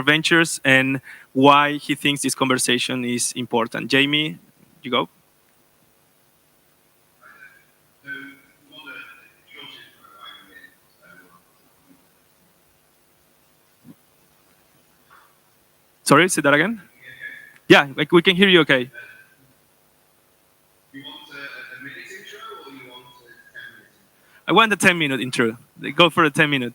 ventures and why he thinks this conversation is important. Jamie, you go. Sorry, say that again. Yeah, like we can hear you okay. I want the 10-minute intro. Go for the 10-minute.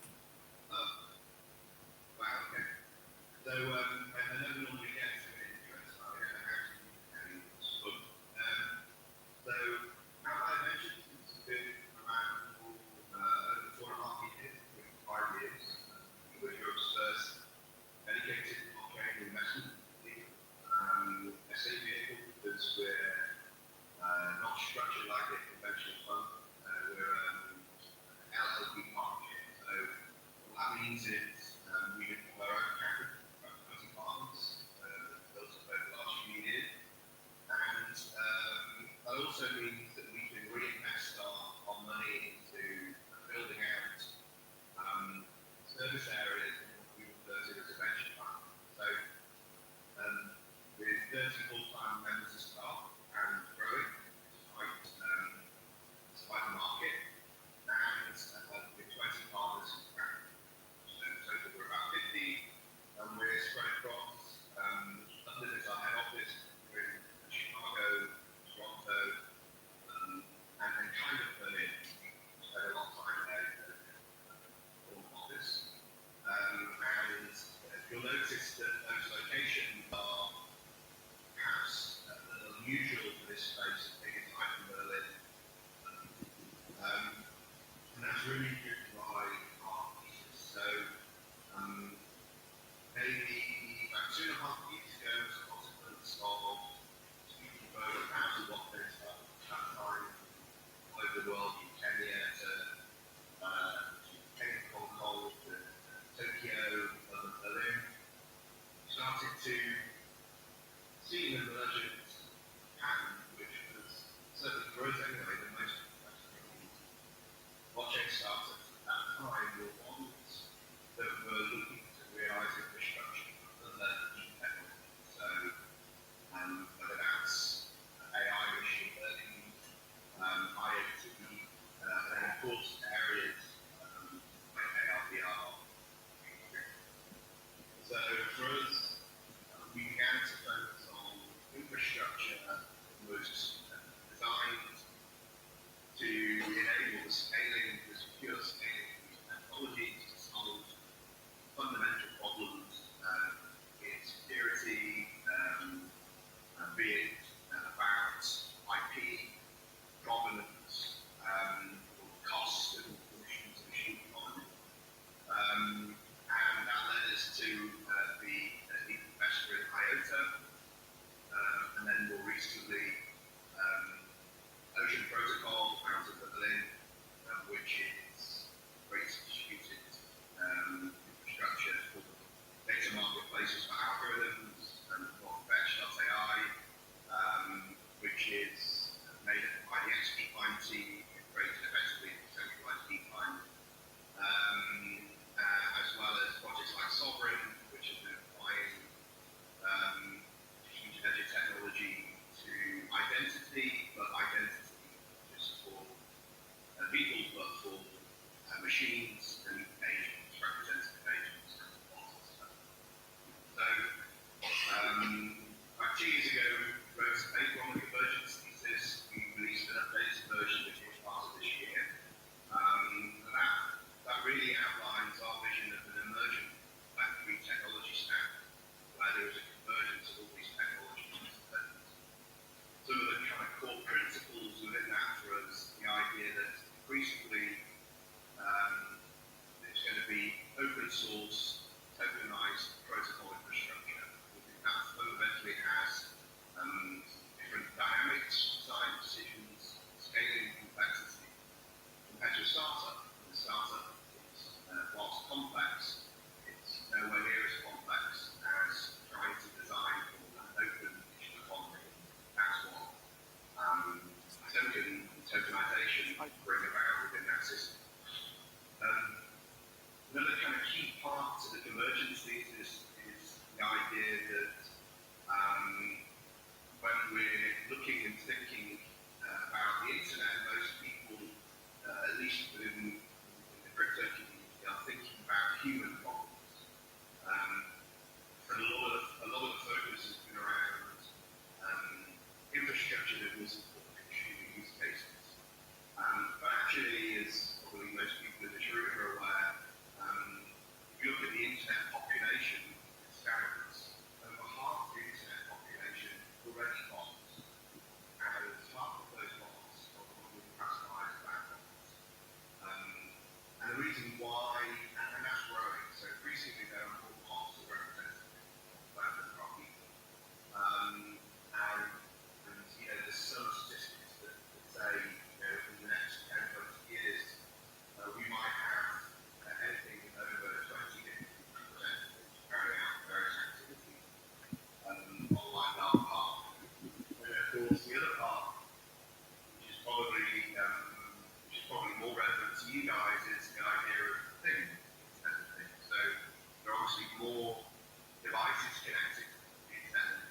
devices connected to the internet.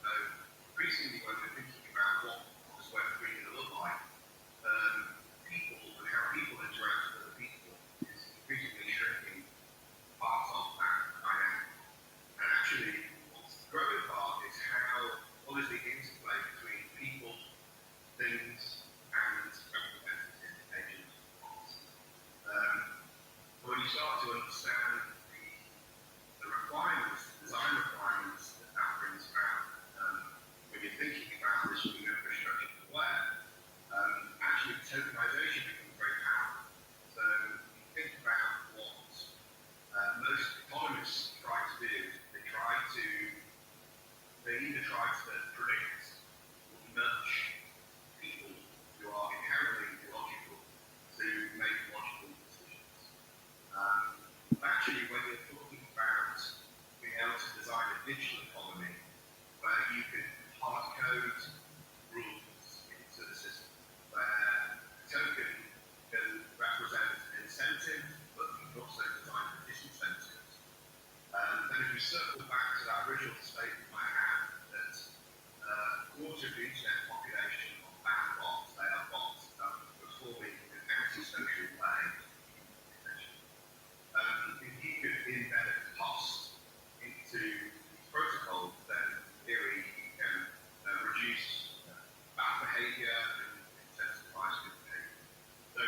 So increasingly, when we're thinking about what does Web3 going to look like, people and how people interact with other people is increasingly shrinking part of that dynamic. And actually, what's the growing part is what is the interplay between people, things, and representative agents. When you start to understand the requirements, the design requirements that brings about, when you're thinking about this new infrastructure for the web, actually tokenization becomes very powerful. So you think about what most economists try to do. They either try to predict or nudge people who are inherently illogical to make logical decisions. Actually, when you're talking about being able to design a digital economy where you can hard code rules into the system, where a token can represent an incentive, but you can also design for disincentives. Then if we circle back to that original statement I had, that a quarter of the internet population are bad bots, they are bots that are performing in an antisocial way. If you could embed a cost into these protocols, then in theory you can reduce bad behavior and incentivize good behavior. So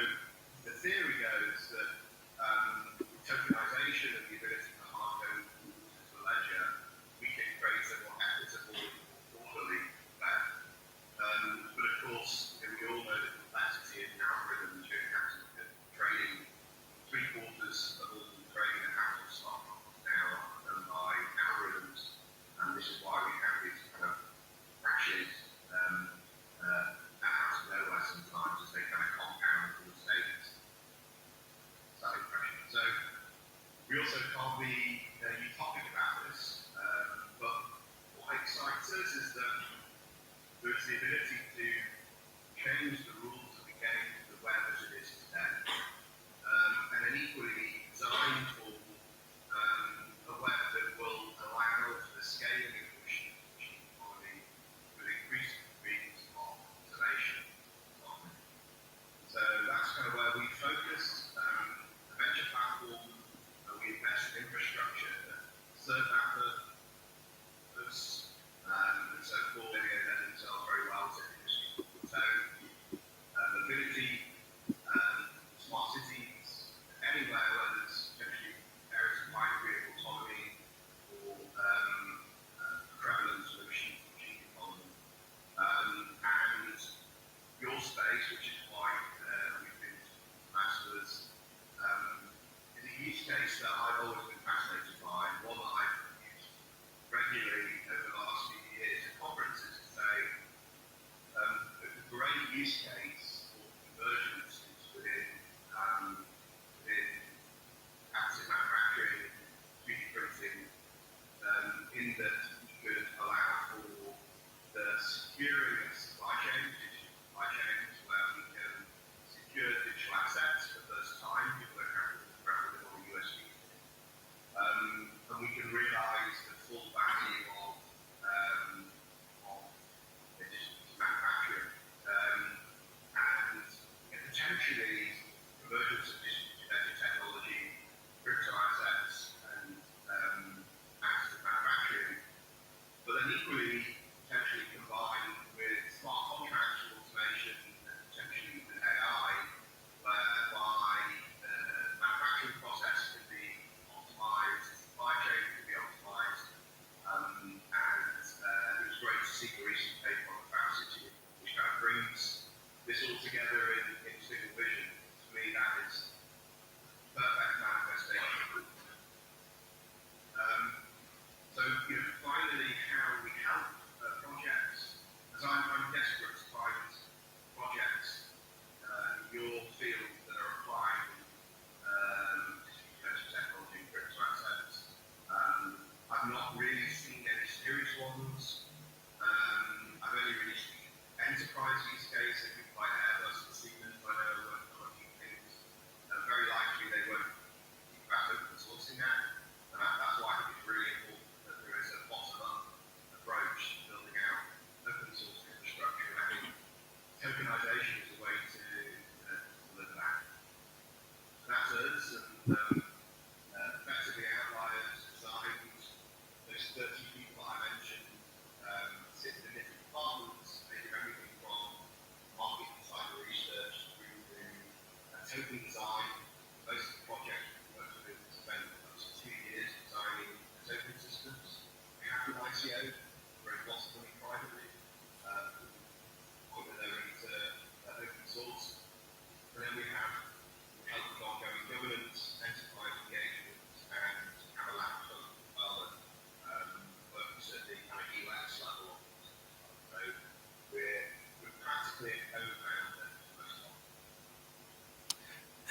the theory goes that tokenization and the ability to hard code into a ledger, we can create a more equitable, orderly web.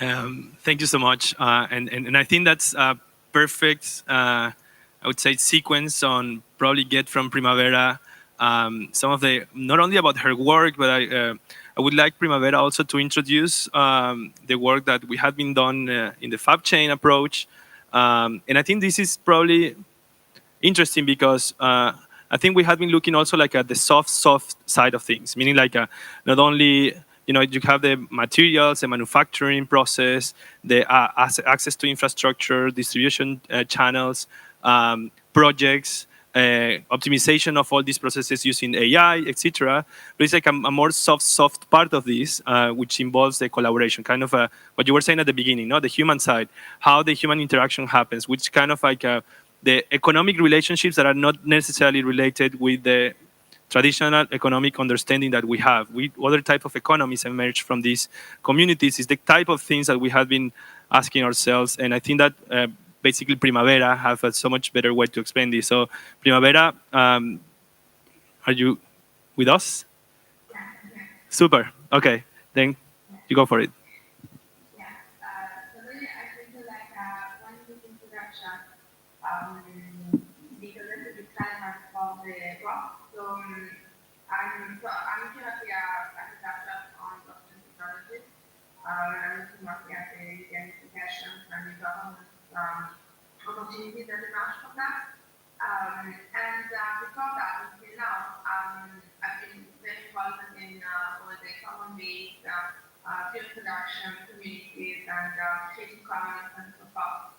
Thank you so much. And I think that's a perfect, I would say, sequence on probably get from Primavera some of the, not only about her work, but I would like Primavera also to introduce the work that we had been done in the Fab Chain approach. And I think this is probably interesting because I think we have been looking also like at the soft side of things, meaning like not only you have the materials, the manufacturing process, the access to infrastructure, distribution channels, projects, optimization of all these processes using AI, etc. But it's like a more soft part of this, which involves the collaboration, kind of what you were saying at the beginning, no, the human side, how the human interaction happens, which kind of like the economic relationships that are not necessarily related with the traditional economic understanding that we have. Other type of economies emerge from these communities is the type of things that we have been asking ourselves. And I think that basically Primavera have a so much better way to explain this. So Primavera, are you with us? Super. Okay, then you go for it. So really, I think like one quick introduction, because this is the climate of the rock. I'm currently a researcher on blockchain technology. I'm looking mostly at the gamification and the governance opportunities that emerge from that. Before that, until now, I've been very involved in all the common-based field production communities and creative commons and so forth.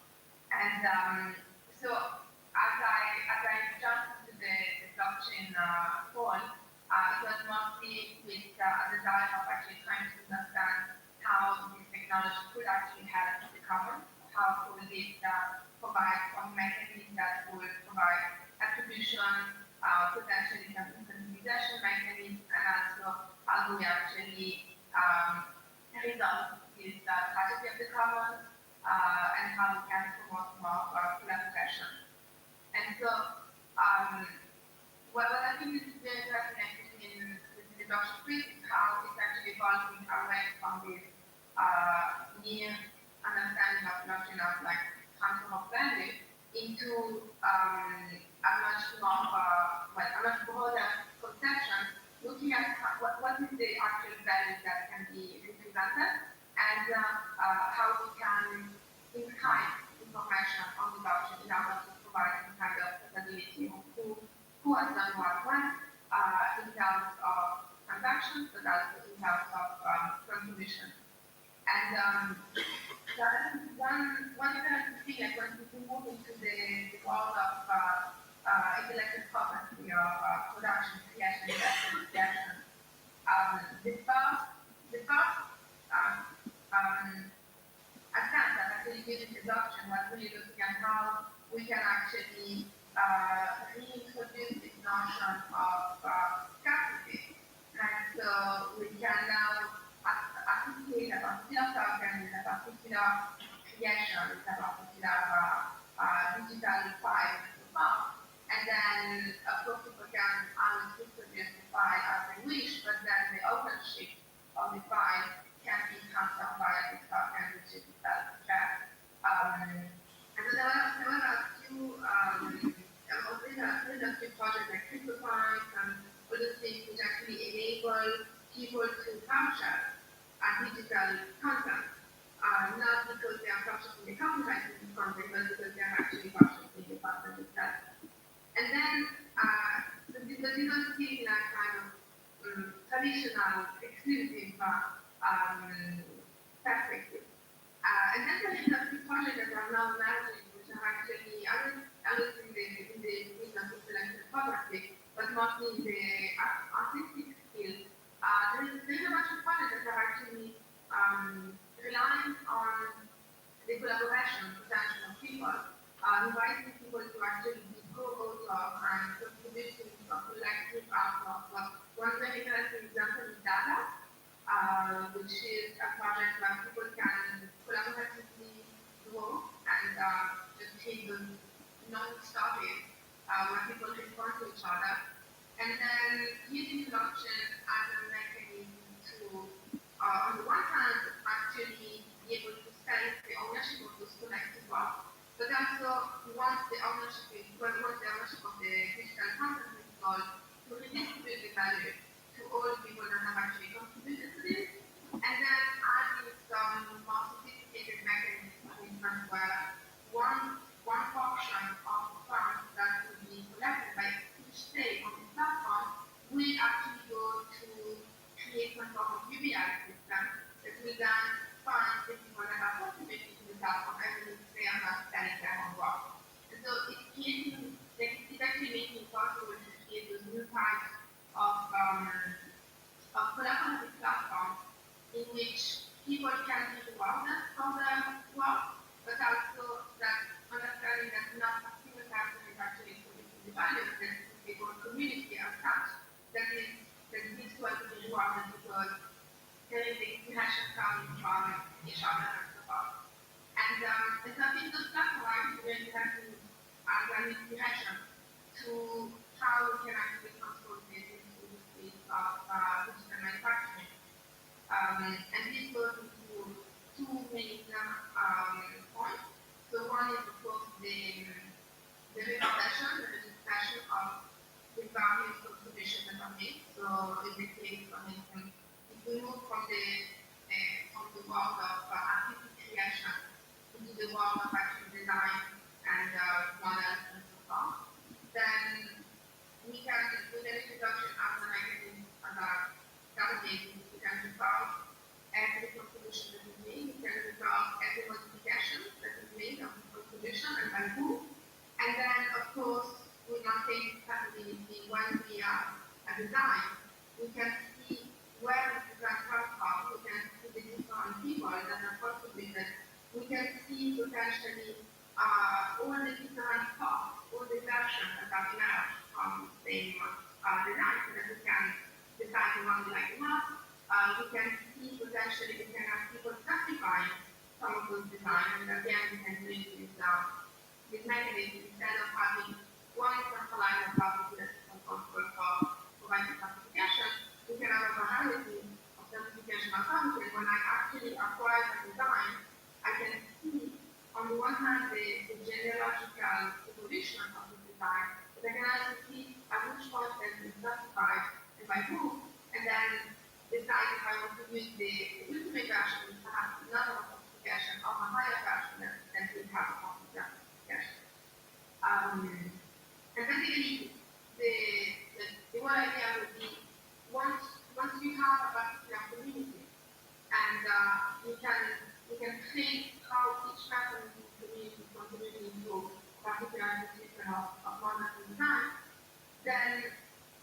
So as I jumped into the blockchain world, it was mostly with a desire of actually trying to understand how this technology could actually help the commons, how could it provide some mechanism that would provide attribution, potentially some incentivization mechanism, and also how do we actually resolve this tragedy of the commons, and how we can promote more collaboration. And so, what I think is very interesting in the blockchain space is how it's actually evolving away from this near understanding of blockchain as like transfer of value into a much more, a much broader conception, looking at what is the actual value that can be represented and how we can inscribe information on the blockchain in order to provide some kind of traceability of who has done what when in terms of transactions, but also in terms of contribution. And so I think one interesting thing is when we move into the world of intellectual property or production, creation, investment, creation, the first attempt at actually giving adoption was really looking at how we can actually reintroduce this notion of scarcity. And so we can now associate a particular token with a particular creation, with a particular digital file, and so on. And then, of course, people can only reproduce the file as they wish, but then the ownership of the file can be transferred via this token, which is itself shared. And so there were a few industry projects like CryptoPoints and other things which actually enable people to capture digital content, not because they are purchasing the copyright in this content, but because they are actually purchasing the content itself. And then the diversity in a kind of traditional exclusive perspective. And then there's a few projects that are now emerging, which are actually others in the field of intellectual property, but mostly in the artistic field. There's a bunch of projects that are actually relying on the collaboration potential of people, inviting people to actually be co-authors and contributing to collective artwork. One very interesting example is Data, which is a project where people can collaboratively grow and just create those long stories where people respond to each other. And then using blockchain as a mechanism to, on the one hand, actually be able once the ownership of the digital content is sold, to redistribute the value to all people that have actually contributed to this, and then adding some more sophisticated mechanisms, for instance, where one portion of funds that will be collected by each state on the platform will actually go to create some sort of UBI system that will then fund the people that are contributing to the platform, even if they are not selling their own work. And so it's actually making it possible to create those new types of collaborative platforms in which people can be awareness of their work, but also that understanding that not a single person is actually producing the value of this people community as such that needs to be rewarded because there is the inspiration coming from each other and so forth. And so I think those platforms really have to as an inspiration to how we can actually transport this into the space of digital manufacturing. And this goes into two main points. So one is, of course, the registration of the various contributions that are made. So in the case, for instance, if we move from the world of artistic creation into the world of actual design and models and so forth, then we can, with an introduction as a mechanism as a database, we can resolve every contribution that is made, we can resolve every modification that is made of the contribution and by who. And then, of course, we maintain traceability when we are a design. We can see where the design comes from, we can see the different people that are contributed, we can see potentially all the different parts, all the versions that are emerged from the same design so that we can decide the one we like the most. We can see potentially, we can have people specifying some of those designs, and again, we can use this mechanism instead of having one centralized authority that is responsible for providing certification. We can have a variety of certification authorities. When I actually acquire a design, I can see on the one hand the genealogical evolution of the design, but I can also see at which point it has been certified and by who, and then decide if I want to use the ultimate version, which perhaps another certification, or a higher version that will have a certification. And basically, the whole idea would be once you have a particular community, and you can trace how each person in the community is contributing to a particular institution of modern design, then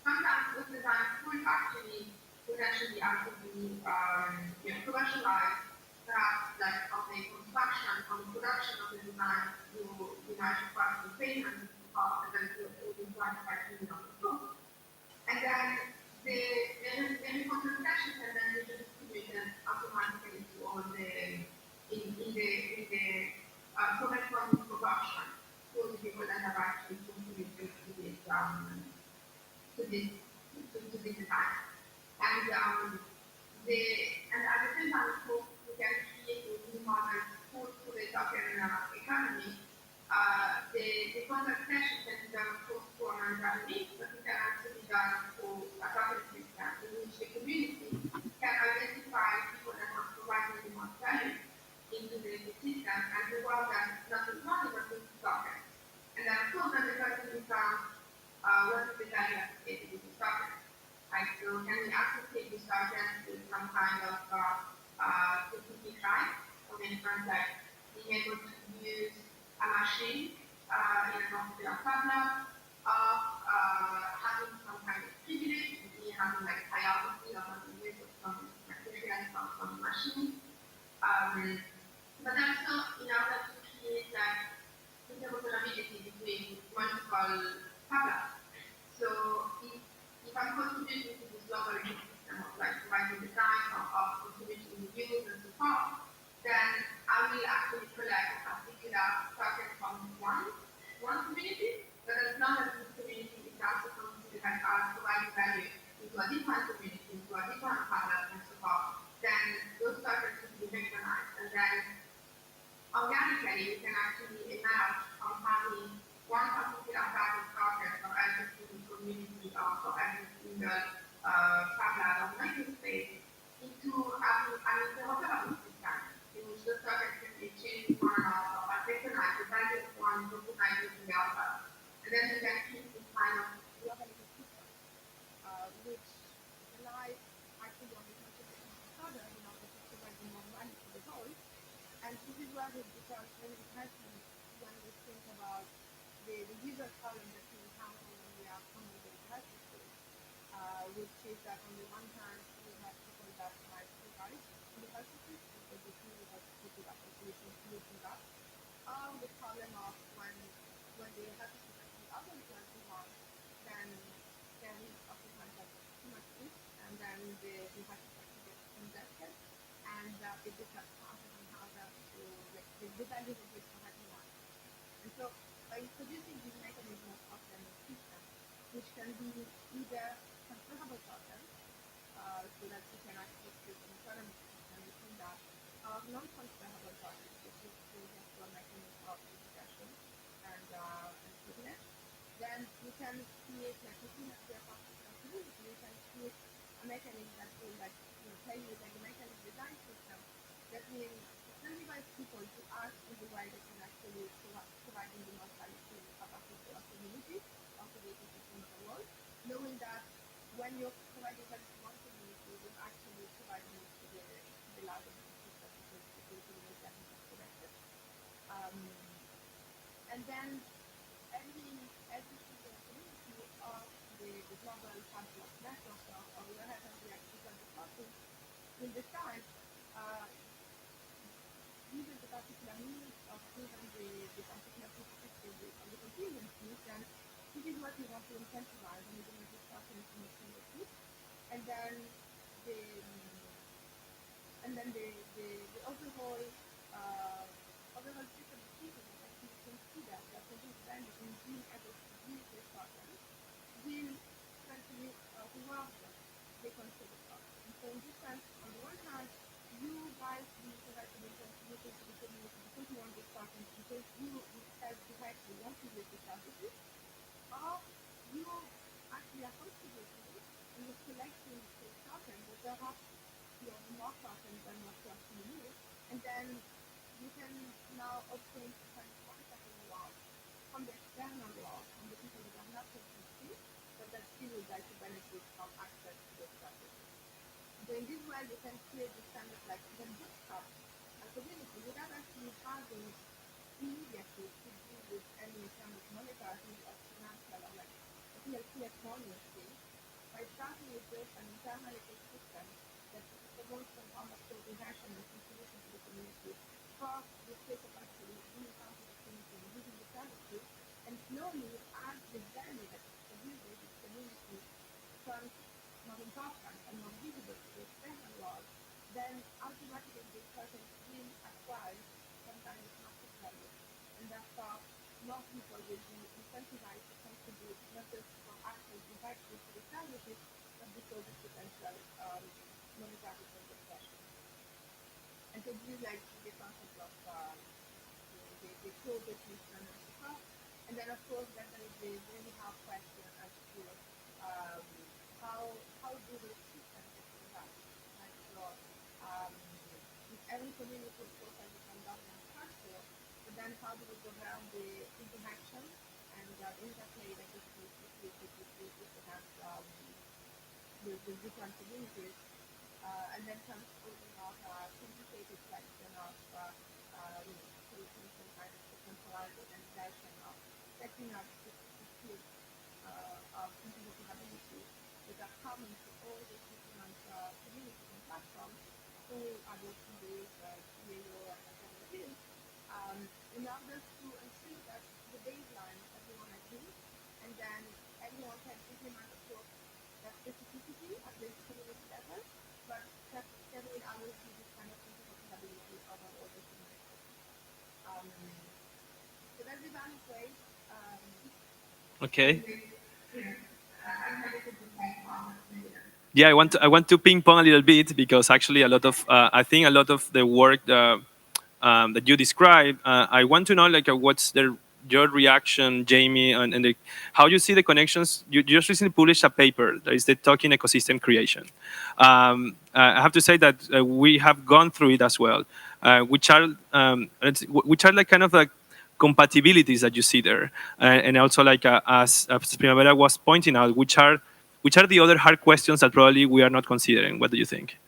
sometimes those designs could actually potentially also be commercialized, perhaps like on the construction, on the production of the design, you might require some payment and then it will be required by on the floor. And then the reconciliation can then be distributed automatically to all the in the corresponding production to the people that have actually contributed to this design. And at the same time, of course, we can create a new model for the token economy. The contract session can be done, of course, for an economy, but it can also be done for a token system in which the community can identify people that are providing the most value into the system and reward them not with money but with token. And then, of course, then the question becomes what is the value associated with this token? Like, so can we associate this token with some kind of specific right? For instance, like being able to use a machine in a particular problem, or having some kind of privilege, maybe having like priority or having use of some materials from some machine. But also in order to create like interoperability between multiple products. So if I'm contributing to this global ecosystem of like providing design or contributing use and support, then I will actually collect a particular token from one community, but as long as this community is also considered as providing value into a different community, into a different product and so forth, then those tokens should be recognized, and then organically we can actually emerge from having one particular type of target for every single community or for every single tablet or makerspace into an interoperable system in which the target can be changed one another, but recognize the value of one, recognizes the other. And then we can keep this kind of locality system, which relies actually on the contribution of each other in order to provide more value to the whole. And this is where it becomes very interesting when we think about the user problem that we encounter when we are forming the devices tools, which is that on the one hand, we have people that might provide the devices, and so the tool that put it up, the solution up, or the problem of when the devices actually others like we want, then there is oftentimes like too much ink, and then the devices actually get congested, and it becomes harder and harder to, like, the value of this correctly one. And so by introducing this mechanism of token system, which can be either transferable tokens, so that you can actually create an economic system between that, or non-transferable tokens, which is also a mechanism of discussion and privilege. Then you can create, like within a particular community, you can create a mechanism that will, like, tell you like a mechanism design system that will incentivize people to act in the way that can actually providing the most value to a particular community or to the ecosystem of the world, knowing that when you're providing value to one community, you're actually providing it to the larger ecosystem because the community that is connected. And then every single community of the global hub network or wherever we actually got the topic will decide given the particular needs of given the particular specificity of the contingencies, then this is what we want to incentivize and we're going to discuss information with it. And then the overall system of people that actually consider that the good value in being able to use this token will continue towards them. They consider token. And so in this sense, on the one hand, you guys need to have to be contributing to the community because you want this token, because you yourself directly want to use the services, or you actually are contributing and you're collecting this token, but perhaps you have more tokens than what you actually need, and then you can now obtain some kind of quantitative reward from the external world, from the people that are not contributing, but that still would like to benefit from access to those services. So in this way, you can create this kind of like even bootstrap a community without actually having immediately to do with any kind of monetary or financial or like PLC economy, by starting with this an internal ecosystem that promotes some form of coordination and contribution to the community for the sake of actually being part of the community and using the services, and slowly as the value that is produced by this community becomes more important and more visible to the external world, then automatically this person will acquire some kind of market value, and therefore more people will be incentivized to contribute not just for access directly to the services, but because of potential monetary compensation. And so this is like the concept of the code definition and so forth. And then of course then there is the really hard question as to how do those systems get designed, right? So if every community of course has its own governance structure, but then how do we go around the interaction and the interplay that is with the different communities, and then comes opening up a complicated question of creating some kind of decentralized organization of setting up the skills of interoperability that are common to all the different communities and platforms through other tools, CAO and alternative, in order to ensure that the baseline everyone agrees, and then everyone can implement, of course, their specificity at the community level, but that will always be this kind of interoperability over all the communities. So that's the value way. Okay. Yeah. I'm happy to be back on. Yeah, I want to ping pong a little bit because actually a lot of I think a lot of the work that you described, I want to know like what's the your reaction, Jamie, and how you see the connections. You just recently published a paper that is the token ecosystem creation. I have to say that we have gone through it as well, which are like kind of like compatibilities that you see there, and also like as Primavera was pointing out, which are the other hard questions that probably we are not considering. What do you think?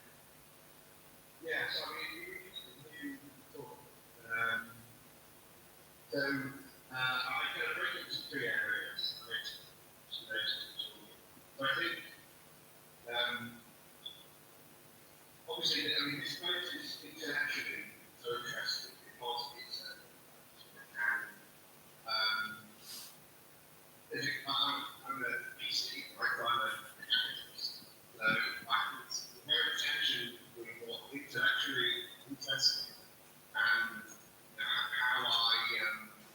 Yeah, so I mean, you talk. So I kind of break it into three areas. So I think, obviously, I mean, this space is intellectually so interesting because it's and I'm a PC, right? I'm a mechanicist. So there's very tension between what intellectually interesting and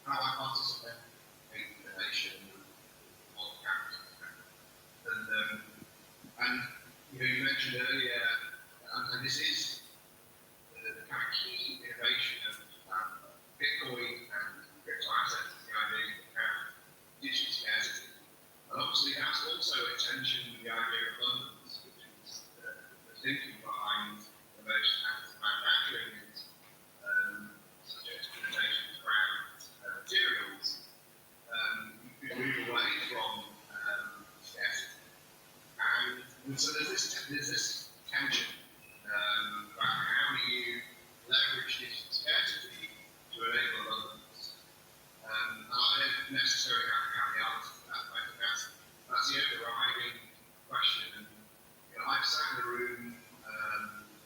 how I participate in innovation and what happens. And you mentioned earlier, and this is the kind of key innovation of Bitcoin and crypto assets, the idea of digital scarcity. And obviously, that's also a tension with the idea of abundance, which is the thinking behind the most manufacturing is subject to limitations around materials. You can move away from scarcity. And so there's this tension about how do you leverage this scarcity to enable abundance. And I don't necessarily have to have the answer to that, but I think that's the overriding question. And I've sat in a room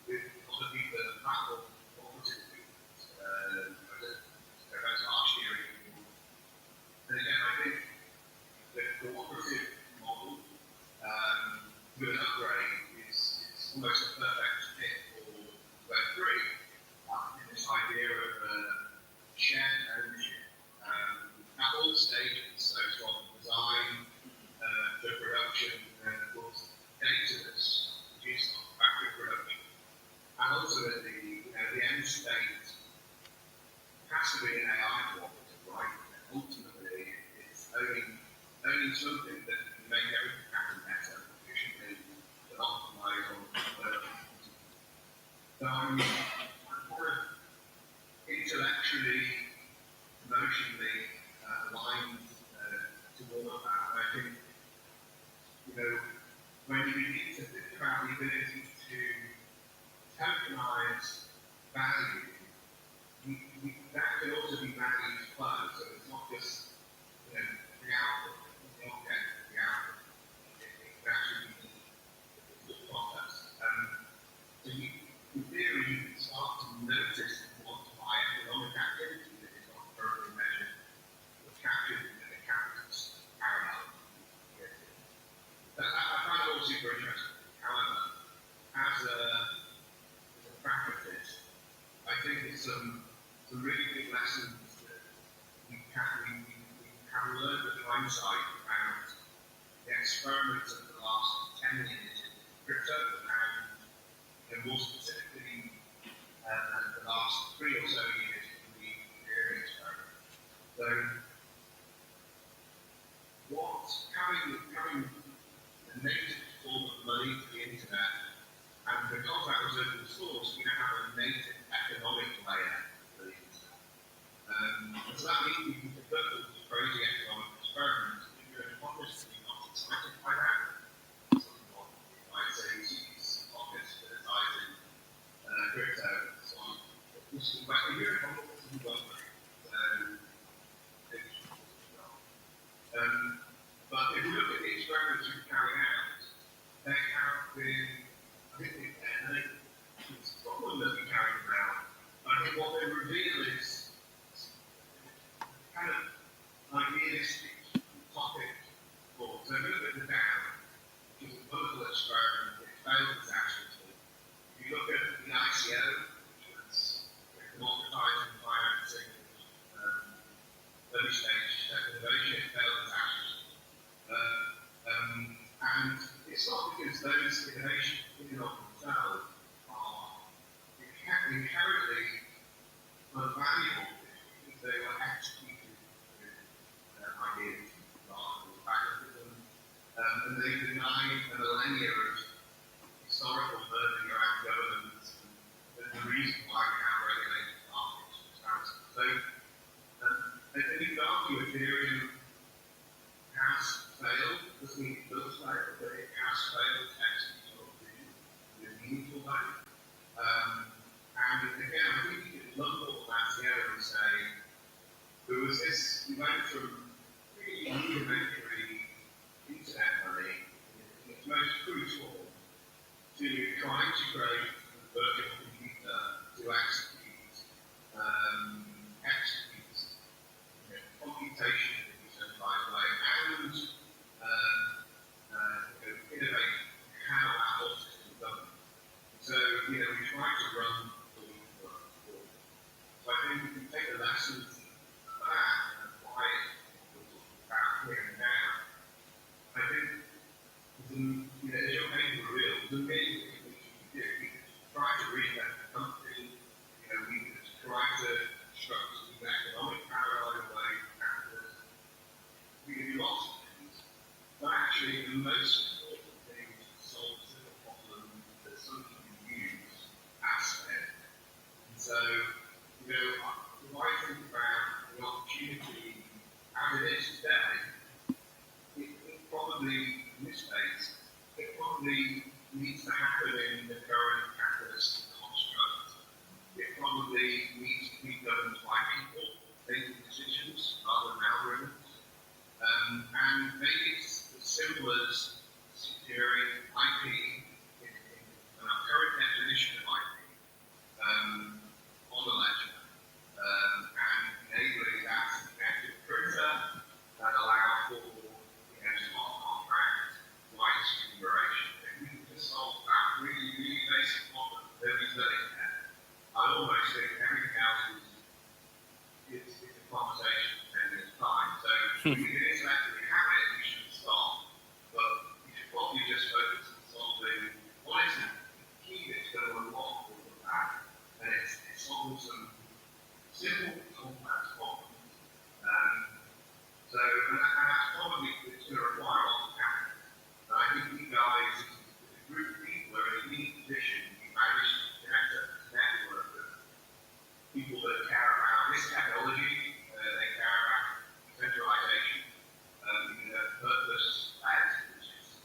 with other people at the platform cooperative movement. That's last year. And again, I think the cooperative model with an upgrade is almost a perfect fit for Web3. This idea of shared ownership at all stages, so from design to production, and of course, data that's produced on factory production. And ultimately, the end state has to be an AI cooperative, right? Ultimately, it's owning something that can make everything happen better, efficiently, and optimize on the. So I'm kind of intellectually, emotionally aligned to all of that. And I think, when you begin to think about the ability to tokenize value, that can also be value flow. So it's not just the output, the object, the output. It can actually be the process. So in theory, you can start to notice and quantify economic activity that is not currently measured or captured in the capitals parallel. I find it all super interesting. However, as a pragmatist, I think there's some really big lessons that we can learn with hindsight about the experiments of the last 10 years in crypto and more specifically the last 3 or so years in the Ethereum experiment. So having a native form of money to the internet, and because that was open source, we now have a native economic layer for the internet. And so that means we can convert those crazy economic experiments into an obviously not excited by that. Something you might say is obvious criticizing crypto and so on. But you're economics and wealth. But if you look at the experiments we've carried out, they have been, I think it's Scotland that we carried them out. I think what they reveal is kind of idealistic topic for. So if you look at the DAO, which is a political experiment, it failed disastrously. If you look at the ICO, which was democratizing financing, early stage innovation, it failed disastrously. And it's not because those innovations in and of themselves are inherently unvaluable because they were executed with and they denied a millennia of historical learning around governance and the reason why we have regulated markets. So, I think you could argue Ethereum has failed, doesn't mean it does fail, but it has failed to execute in a meaningful way. And again, I think you could lump all that together and say, there was this, we went from really rudimentary internet money in its most crude form to trying to create a virtual computer to execute computation in a decentralized way and innovate how that whole system is done. So, we try to run the work forward. So I think we can take the lessons of that and apply it about here and now. I think, as your name revealed, there's amazing things we can do. We could try to reinvent the company. We could try to structure an economic parallel way of capitalism. We can do lots of things. But actually, the most important thing is to solve a simple problem that something you use at scale. And so, if I think about the opportunity as it is today, it probably, in this case, it probably needs to happen in the current capitalist construct. It probably needs to be done by people making decisions rather than algorithms. And maybe it's as simple as securing IP in our current definition of IP on the ledger and enabling that to connect to the printer and allow for smart contract rights configuration. If we can just solve that really, really basic problem, nobody's done it yet. I almost think everything else is a conversation for 10 minutes' time. So we can intellectually have it, we shouldn't stop. But we should probably just focus on solving what is the key that's going to unlock all of that. And it's solving some simple, complex problems. So, and that's probably it's going to require a lot of capital. And I think you guys, as a group of people, are in a unique position. You managed to connect a network of people that care about this technology, they care about decentralization, purpose-led, which is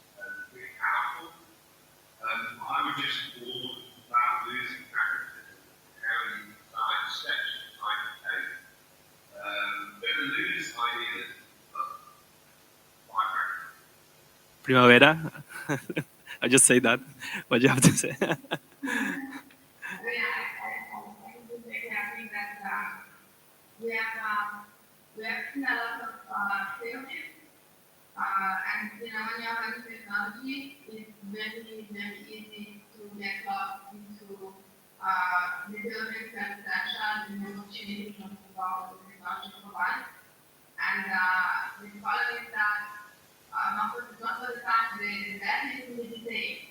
really powerful. I would just warn about losing capitalism, how you decide the steps you decide to take. But to lose ideas, Primavera. I just say that. What you have to say. I think that we have seen a lot of failures. And when you're having technology, it's very, very easy to get lost into the building self-extension and the opportunities of the technology provides. And the problem is that not all the time the best is to be safe.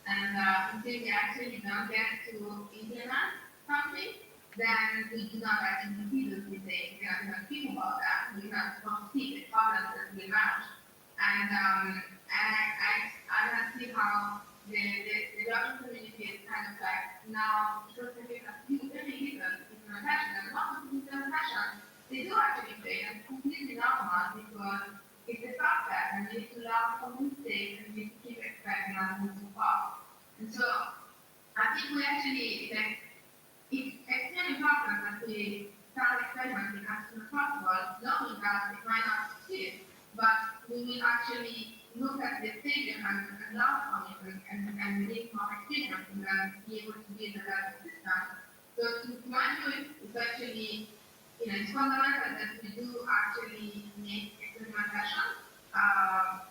And until we actually don't get to implement something, then we do not actually see those mistakes. We are not thinking about that. We are not see the problems that we emerge. And I can see how the development community is kind of like now looking at implementation and not implementation. They do actually fail, and it's completely normal because it's a process and you need to learn from mistakes and you need to keep expecting and move so far. And so I think we actually it's extremely important that we start experimenting as soon as possible, knowing that it might not succeed, but we will actually look at the failure and learn from it and make more experience and then be able to build a better system. So to my view, it's actually it's fundamental that we do actually make experimentation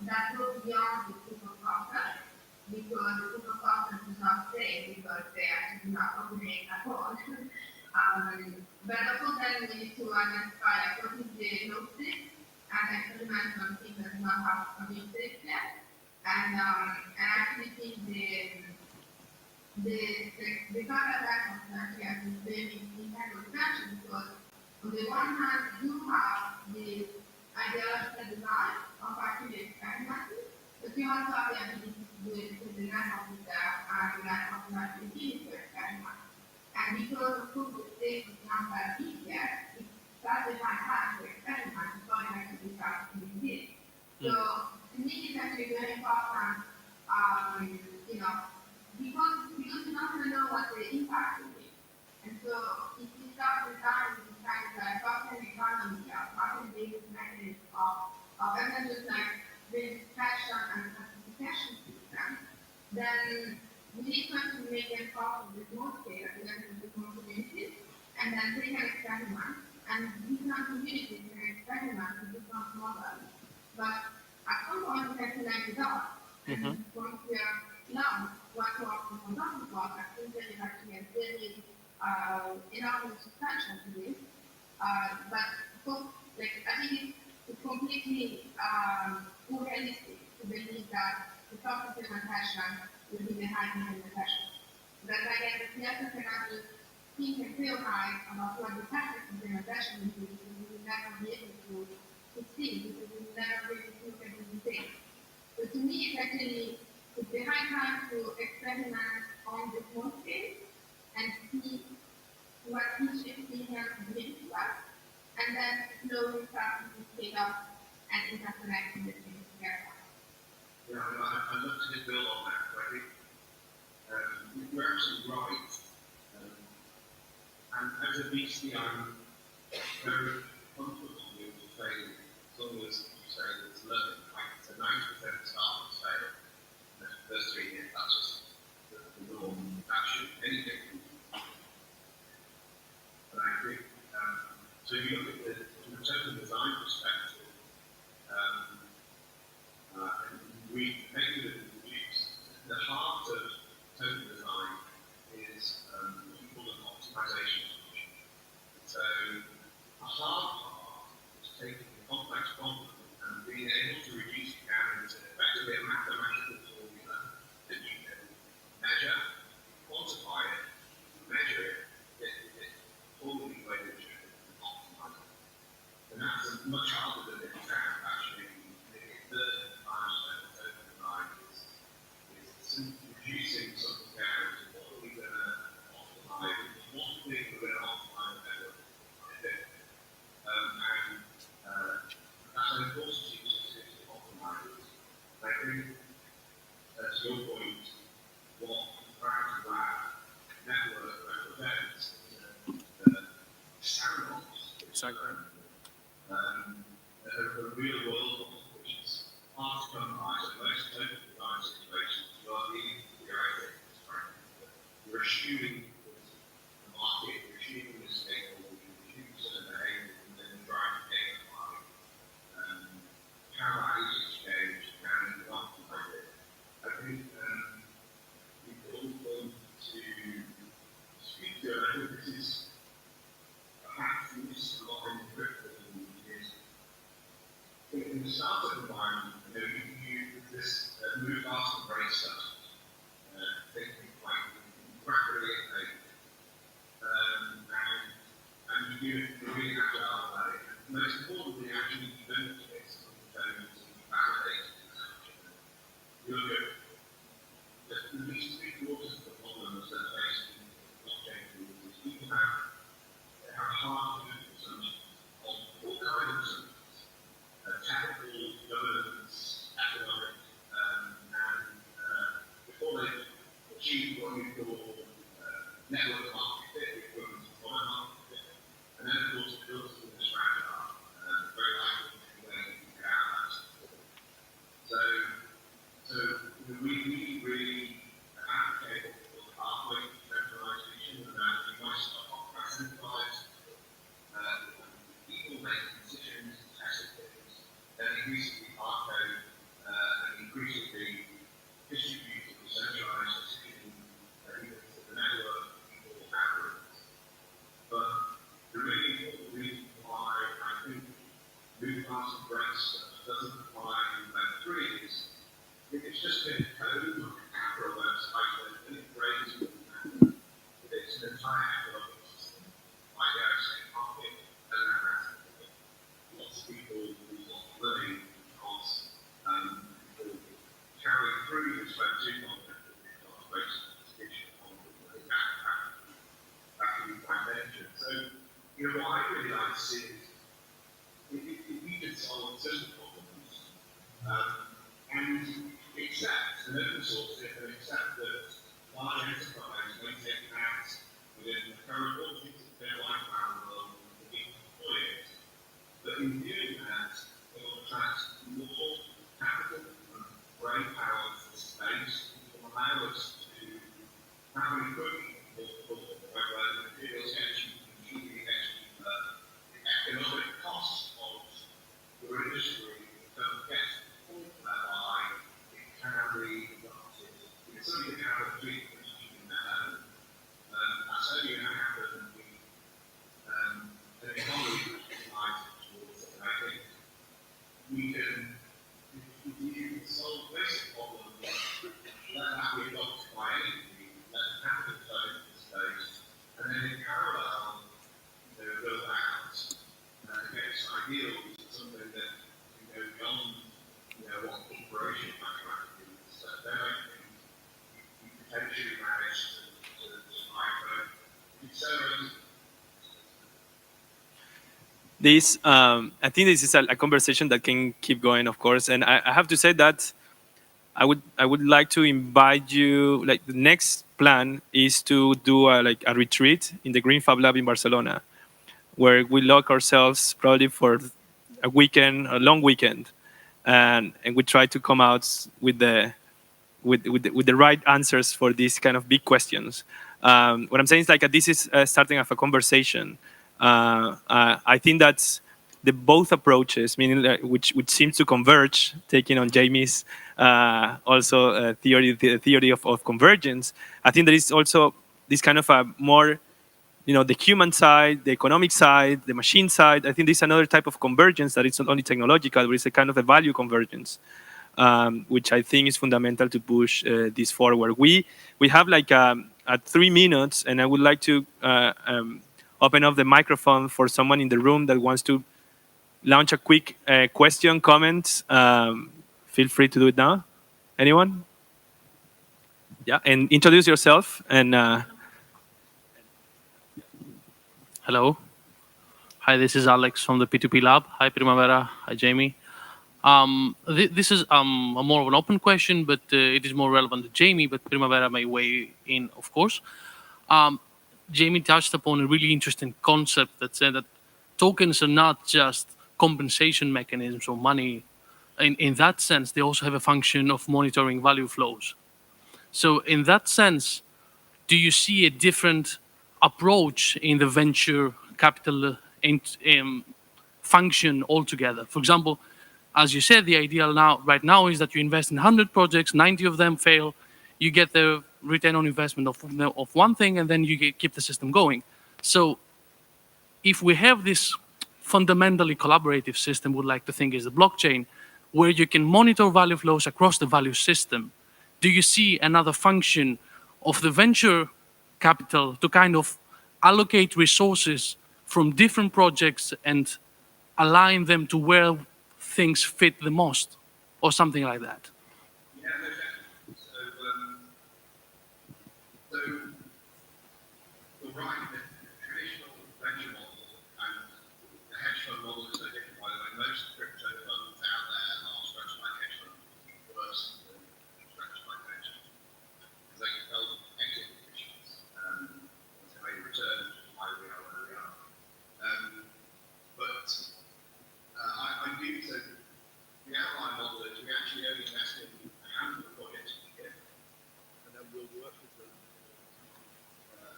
that goes beyond the proof of concept, because the proof of concept does not stay because they actually do not operate at all. But also then we need to identify what is the heuristic and experiment on things that do not have a heuristic yet. And actually think the concept of actually has been very integral attention because on the one hand, you have the ideological design of actually experimenting, we also have the ability to do it with the land officer and the land officer to give it very much. And because of proof of stake is not that easier, it does define how to experiment before it actually starts to exist. So to me, it's actually very important, you know, because you're not going to know what the impact will be. And so if you start designing these kinds of like token economy or token-based mechanisms of and just like registration and classification system, then we need to make them part of the small scale, the small communities, and then they can experiment. And these communities can experiment with different models. But at some point, we have to like it up. And once we are learned what works and what doesn't work, I think that it actually has very enormous potential to this. But so, like, I think it's completely unrealistic to believe that the top implementation will be the high implementation. That again, the theater cannot just think and theorize about what the practice implementation will be, because we will never be able to see, because we will never be able to look at the things. So to me, it's actually it's the high time to experiment on the small scale and see what each experience brings to us, and then slowly start to scale up and interconnect the things together. Yeah, I'd love to just build on that. I think you're absolutely right. And as a VC, I'm very comfortable with saying, as long as you say it's learning, like it's a 90% start and fail. The first 3 years, that's just the norm. That should anything. And I think, so if you look at from a token design perspective, we effectively reduce the heart of token design is people and optimization. So a hard part is taking a complex problem and being able to reduce it down into effectively a mathematical formula that you can measure, quantify it, measure it, formally way that you can optimize it. And that's much harder than it sounds actually. The third milestone of token design is reducing something down to what are we going to optimize, what thing we're going to optimize better. And that's an important system to optimize. I think, to your point, what part of that network represents the sandbox. Exactly. A real world which is hard to come by. So most token design situations, you are needing to theorize it. You're assuming the market, you're assuming the stakeholders, you're assuming certain behaviors, and then you're trying to gamify how that is exchanged and optimize it. I think this I think this is a conversation that can keep going, of course. And I have to say that I would like to invite you. Like the next plan is to do a retreat in the Green Fab Lab in Barcelona, where we lock ourselves probably for a weekend, a long weekend, and we try to come out with the right answers for these kind of big questions. What I'm saying is like this is starting of a conversation. I think that's the both approaches, meaning which seems to converge, taking on Jamie's also theory of convergence. I think there is also this kind of a more the human side, the economic side, the machine side. I think this is another type of convergence that it's not only technological, but it's a kind of a value convergence, which I think is fundamental to push this forward. We have like at 3 minutes, and I would like to open up the microphone for someone in the room that wants to launch a quick question, comment. Feel free to do it now. Anyone? Yeah, and introduce yourself and. Hello. Hi, this is Alex from the P2P Lab. Hi, Primavera. Hi, Jamie. This is a more of an open question, but it is more relevant to Jamie, but Primavera may weigh in, of course. Jamie touched upon a really interesting concept that said that tokens are not just compensation mechanisms or money. In that sense, they also have a function of monitoring value flows. So in that sense, do you see a different approach in the venture capital function altogether? For example, as you said, the ideal right now is that you invest in 100 projects, 90 of them fail, you get the return on investment of one thing, and then you keep the system going. So if we have this fundamentally collaborative system, we'd like to think is the blockchain, where you can monitor value flows across the value system, do you see another function of the venture capital to kind of allocate resources from different projects and align them to where things fit the most, or something like that? Yeah, no, definitely. So you're right. The traditional venture model and the hedge fund model is no different. By the way, most crypto funds out there are structured like hedge funds, worse than structured like hedge funds, because they can tell exit conditions, so they return why we are where we are. But I do so. The outline model is we actually only invest in a handful of projects a year, and then we'll work with them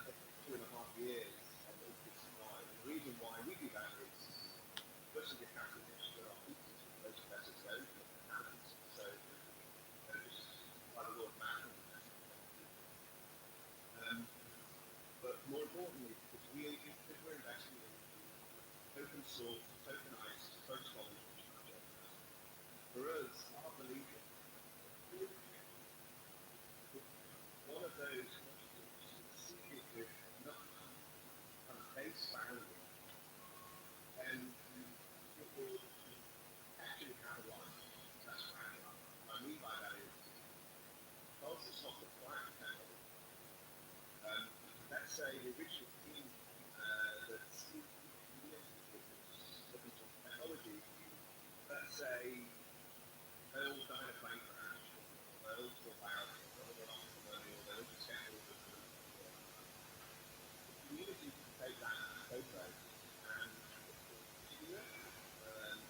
for 2.5 years on the increased supply. And the reason why we do that is, firstly, the capital initiative are most investors don't, so just by the law of math. But more importantly, because we're investing in open source, tokenized protocol infrastructure. For us, our belief is one of those succeeded with enough kind of base value, and it will actually catalyze that value. What I mean by that is, because it's not a flat technology, let's say the original team that's looking for technology, let's say they all died of plane crash, or they all drop out, or they're not for money, or they all just get all the community can take that code base and continue it, and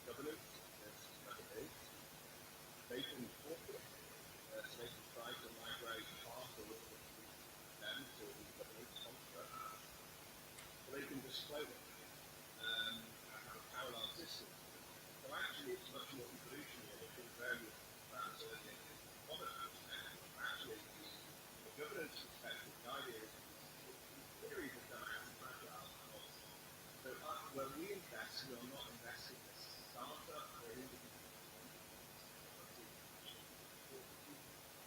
governance, there's another big. They can forfeit it, so they can try to migrate half or all of them to the governance construct, or they can just float it and have a parallel system. So actually, it's much more evolutionary. I think very perhaps earlier in modern aspect. Actually, from a governance perspective, the idea is theory is dynamic and fragile. So when we invest, we are not investing in a startup or an individual,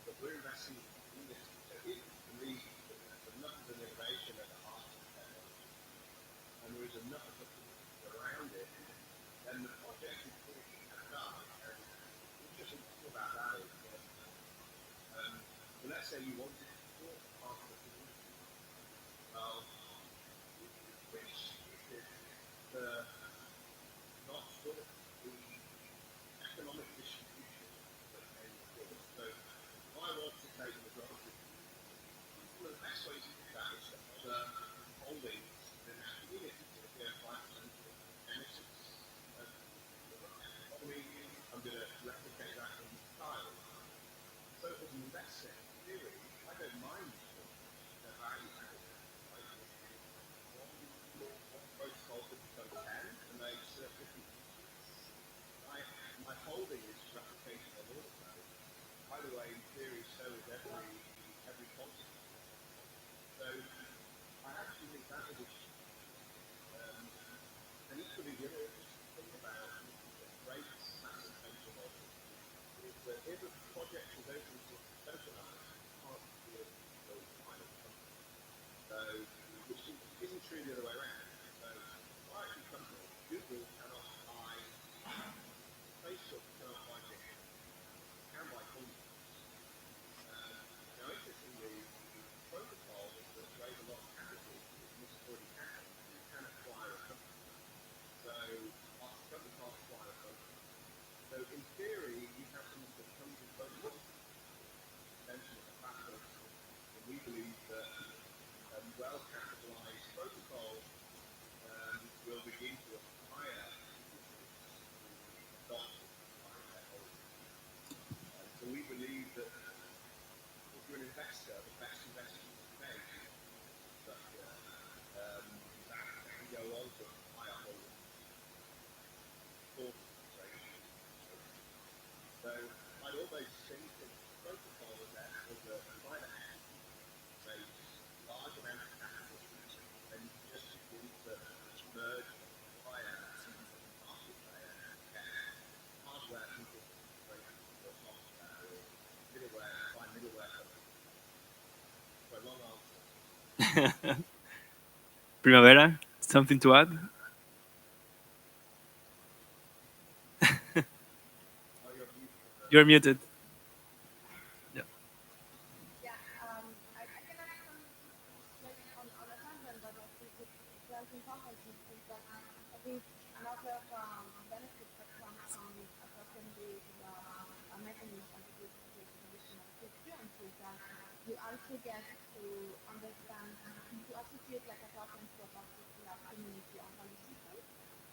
but we're investing in this. So if we believe that there's enough of an innovation at the heart of the technology, and there is enough of it around it, then the project is pretty done. And the interesting thing about that is that, let's say you wanted to support part of the community. Well, which building is replication on all of those. By the way, in theory, so is every continent. So I actually think that is a and equally, the other interesting thing about rates massive venture models is that if a project is open source and centralized, you can't really build the final company. So, which isn't true the other way around. So, proprietary companies, Google cannot buy, Facebook cannot buy Bitcoin, can buy Coinbase. Now, interestingly, the protocol that raised a lot of capital, this has already happened, you can acquire a company. So, a company can't acquire a company. So, in theory, you have something that comes with protocol, essentially a platform, and we believe that well-capitalized protocols will begin to acquire adoption by shareholders. So we believe that if you're an investor, the best investment you can make in infrastructure that can go on to acquire whole organizations. So I'd almost think that protocol as a private entity raise large amounts of capital and just begin to merge and acquire market player hardware people or software or middleware companies. So a long answer. Primavera, something to add? You're muted. Yeah. Yeah, I can add some, like, on a tangent, but I think it's very important is that I think another benefit that comes from adopting the mechanism and the conditional experience is that you also get to understand, to associate like a token to a particular community or value system.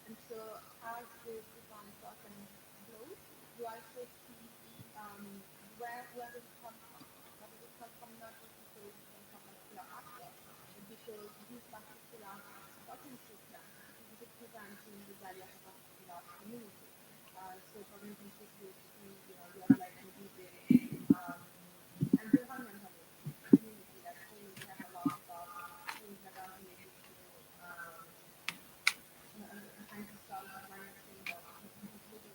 And so as the different tokens grow, you also see where does it come from? Where does it come from, not just because it comes from a particular actor, but because this particular token system is representing the value of a particular community. So for instance, if you see, you have like maybe the environmentalist community, like we have a lot about things that are related to trying to solve climate change or including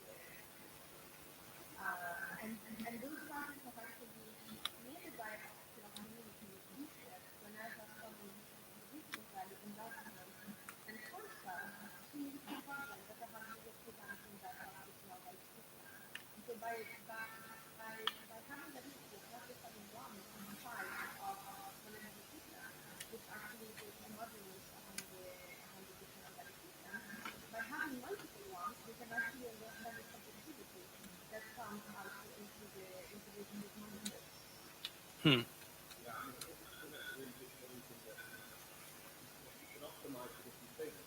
and those projects have actually created by a particular community research whenever someone research value investment and transfer to projects that are actually representing that particular value system. And so by having that research, not just having one side of managing the system, which actually is the modulus among the different value systems, by having multiple ones, we can actually understand the complexity that comes also into these modules. Hmm. Yeah, I think that's a really good point in that you can optimize for different things.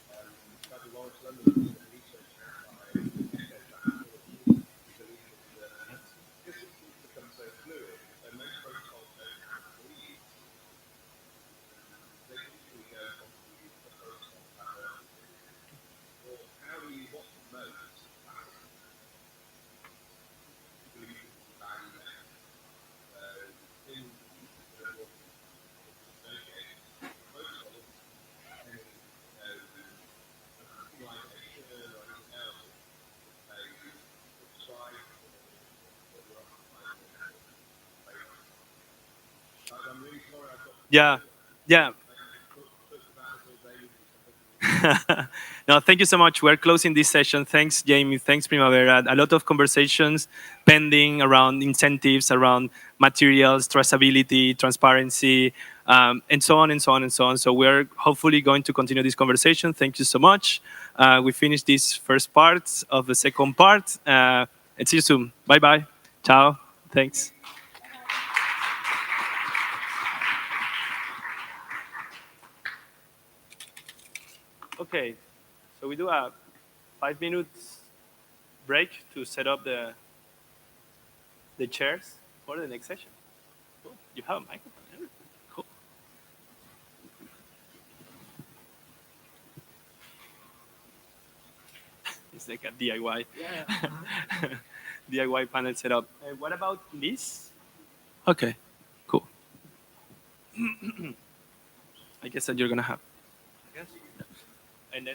And Dr. Lawrence London did some research out by Echo Transport, who believe that because systems become so fluid, so most protocols don't have employees, they usually go from the protocol diversity. Well, what's the most classic? You believe this is value there. So things that will associate protocols and optimization or anything else that say subscribe or you're optimizing that trade-off. Guys, I'm really sorry I've got to Yeah. go. Yeah. I could talk about this all day with you, so hopefully No, thank you so much. We're closing this session. Thanks, Jamie. Thanks, Primavera. A lot of conversations pending around incentives, around materials, traceability, transparency, and so on and so on and so on. So we're hopefully going to continue this conversation. Thank you so much. We finished this first part of the second part. And see you soon. Bye bye. Ciao. Thanks. Okay. So we do a 5 minutes break to set up the chairs for the next session. Cool. You have a microphone and everything. Cool. It's like a DIY. DIY panel setup. What about this? Okay, cool. I guess that you're gonna have. Yes. And then.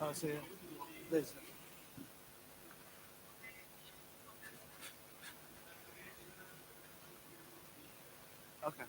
Oh, so this. Okay.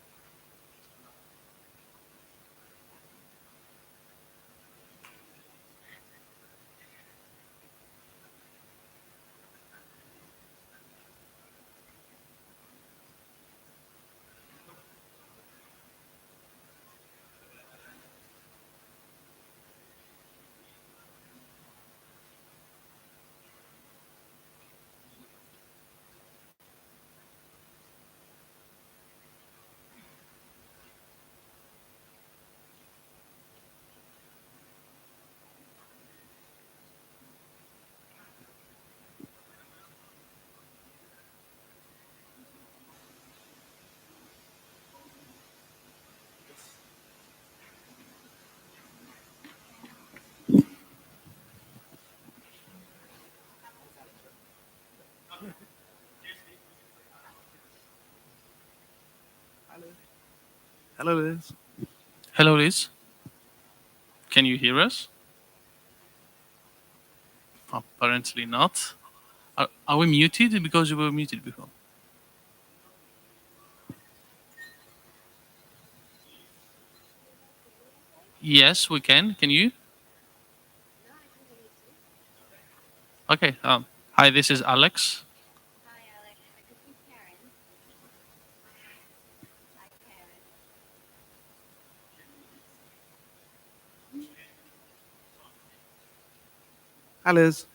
Hello, Liz. Hello, Liz. Can you hear us? Apparently not. Are we muted? Because we were muted before. Yes, we can. Can you? Okay. Hi, this is Alex. Hi, Liz.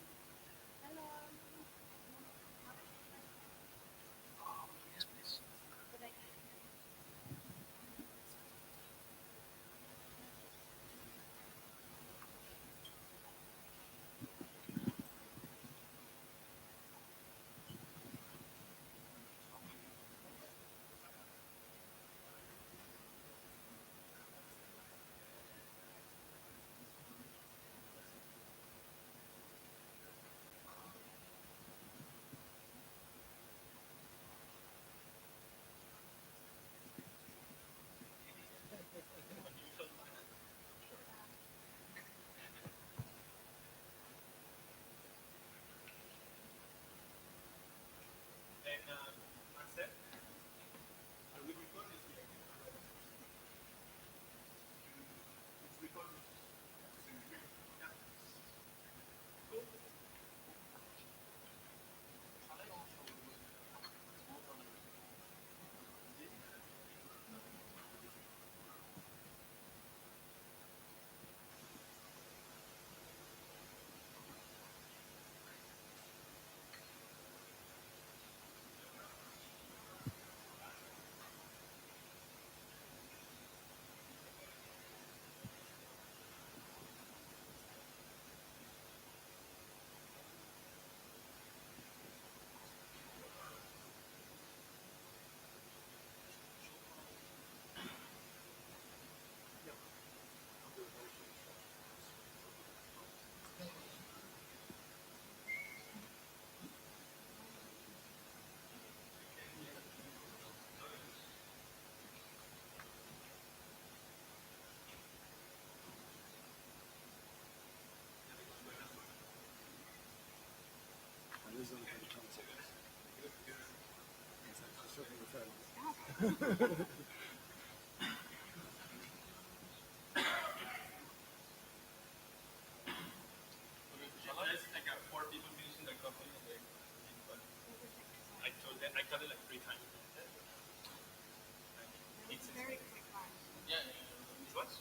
I cut it like 3 times. It's very quick. Yeah. It was?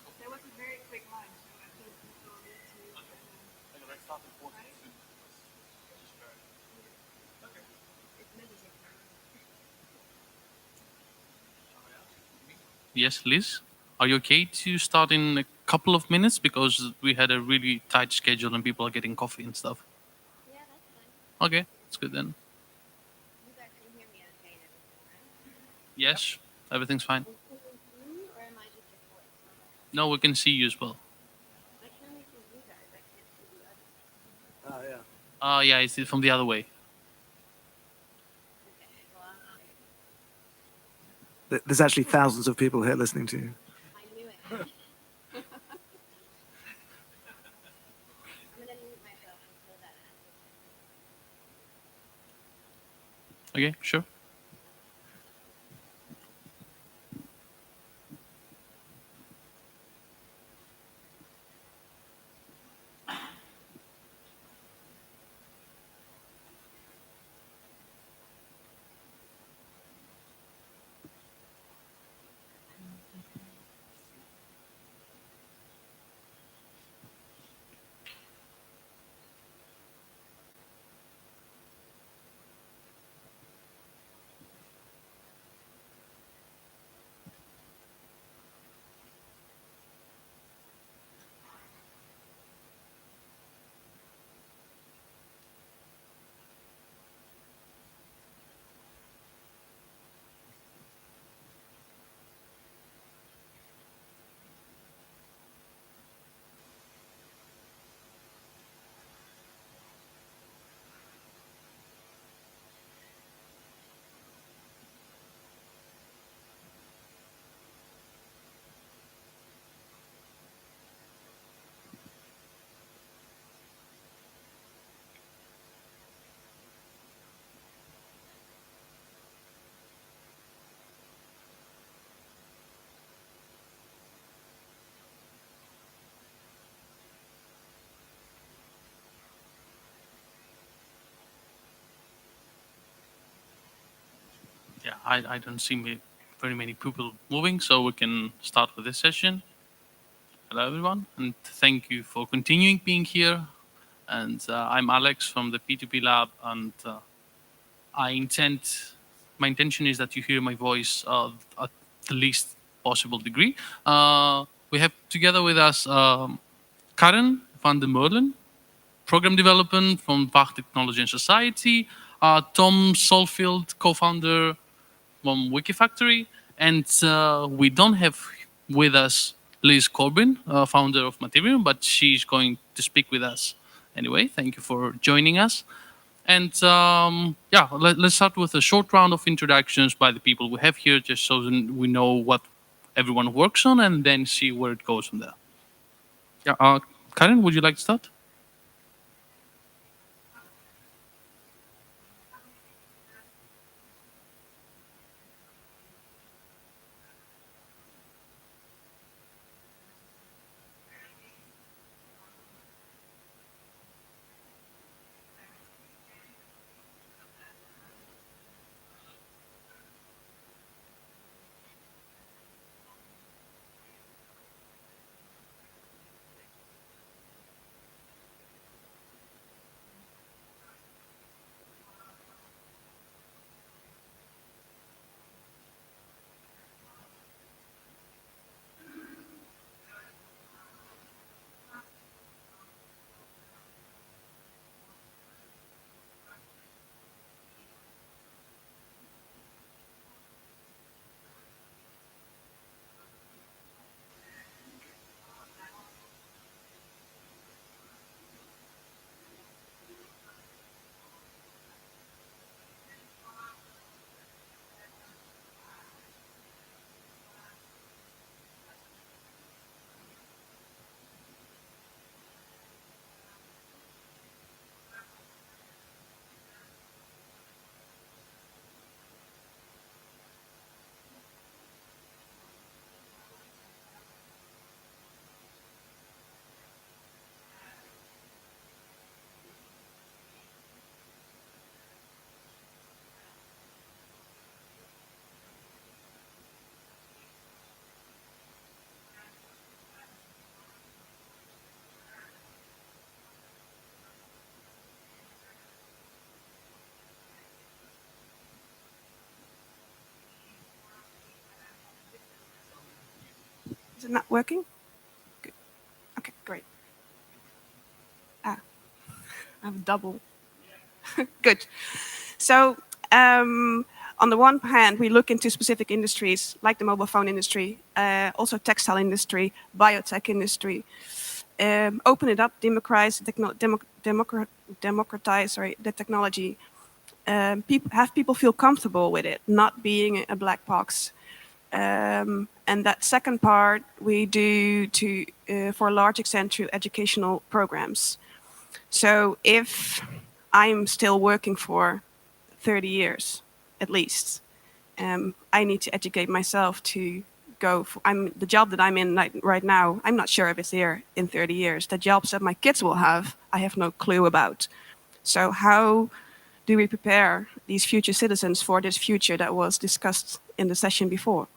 Yes, Liz, are you okay to start in a couple of minutes because we had a really tight schedule and people are getting coffee and stuff? Yeah, that's fine. Okay, that's good then. You guys can hear me okay and everything, right? Yes, everything's fine. And can you see me, or am I just your voice? No, we can see you as well. I can only see you guys. I can't see the others. Oh yeah. Yeah, it's from the other way. Okay, well, I'll stay. There's actually thousands of people here listening to you. I knew it. I'm gonna mute myself until that happens. Okay, sure. Yeah, I don't see very many people moving, so we can start with this session. Hello, everyone, and thank you for continuing being here. And I'm Alex from the P2P Lab, and I intend, my intention is that you hear my voice at the least possible degree. We have together with us Karen van der Molen, program development from Bach Technology and Society, Tom Solfield, co-founder from Wikifactory, and we don't have with us Liz Corbin, founder of Materium, but she's going to speak with us anyway. Thank you for joining us. And yeah, let's start with a short round of introductions by the people we have here, just so we know what everyone works on, and then see where it goes from there. Yeah, Karen, would you like to start? it not working? Good. Okay, great. I have a double. Good. So, on the one hand, we look into specific industries like the mobile phone industry, also textile industry, biotech industry. Open it up, democratize the technology. Have people feel comfortable with it, not being a black box. And that second part we do for a large extent through educational programs. So if I'm still working for 30 years, at least, I need to educate myself to go. The job that I'm in right now, I'm not sure if it's there in 30 years. The jobs that my kids will have, I have no clue about. So how do we prepare these future citizens for this future that was discussed in the session before?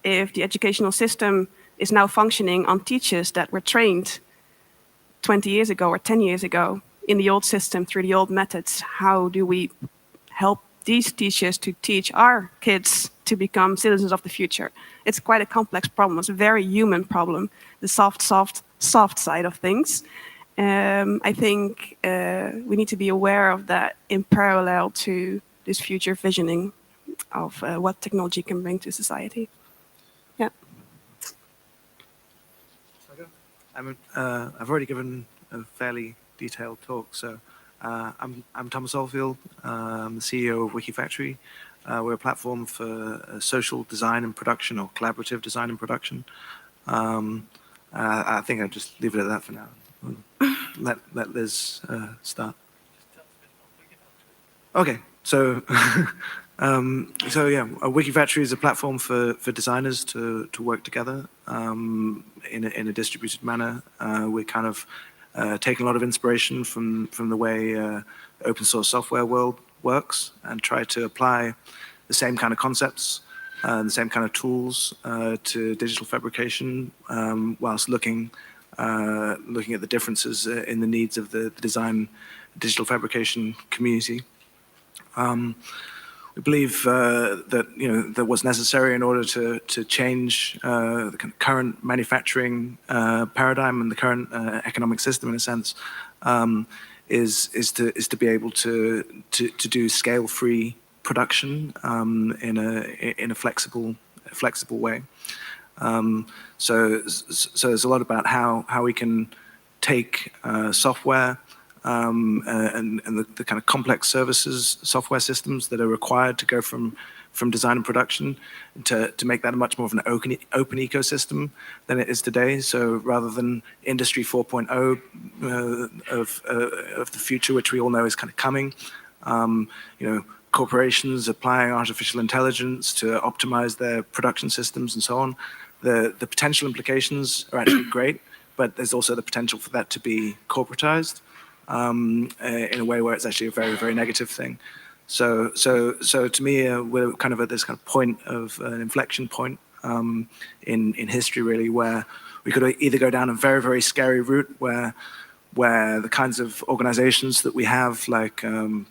If the educational system is now functioning on teachers that were trained 20 years ago or 10 years ago in the old system through the old methods, how do we help these teachers to teach our kids to become citizens of the future? It's quite a complex problem. It's a very human problem, the soft side of things. I think we need to be aware of that in parallel to this future visioning of what technology can bring to society. Yeah. I've already given a fairly detailed talk, so I'm Thomas Oldfield. I'm the CEO of Wikifactory. We're a platform for social design and production, or collaborative design and production. I think I'll just leave it at that for now. Let Liz start. Okay, so yeah, Wikifactory is a platform for designers to work together in a distributed manner. We're kind of taking a lot of inspiration from the way open source software world works and try to apply the same kind of concepts and the same kind of tools to digital fabrication, whilst looking at the differences in the needs of the design digital fabrication community. We believe that what's necessary in order to change the current manufacturing paradigm and the current economic system, in a sense, is to be able to do scale-free production in a flexible way. So there's a lot about how we can take software and the kind of complex services, software systems that are required to go from design and production to make that much more of an open ecosystem than it is today. So rather than Industry 4.0 of the future, which we all know is kind of coming, corporations applying artificial intelligence to optimize their production systems and so on, the potential implications are actually great, but there's also the potential for that to be corporatized in a way where it's actually a very, very negative thing. So to me, we're kind of at this kind of point of an inflection point in history, really, where we could either go down a very, very scary route where the kinds of organizations that we have, like in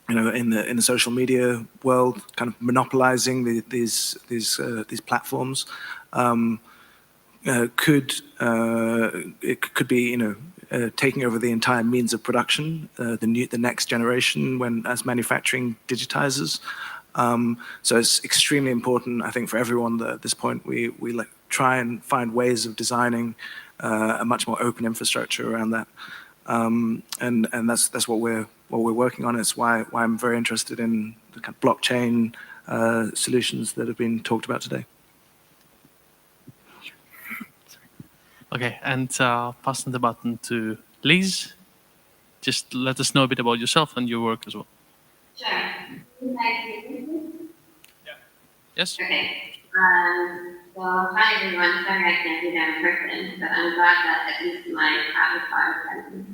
the social media world, kind of monopolizing these platforms, it could be taking over the entire means of production, the next generation as manufacturing digitizes. So it's extremely important, I think, for everyone that at this point we try and find ways of designing a much more open infrastructure around that. And that's what we're working on. It's why I'm very interested in the kind of blockchain solutions that have been talked about today. Okay, and passing the button to Liz. Just let us know a bit about yourself and your work as well. Sure. Yeah. Yes? Okay. So hi everyone. Sorry I can't be there in person, but I'm glad that at least my avatar is present.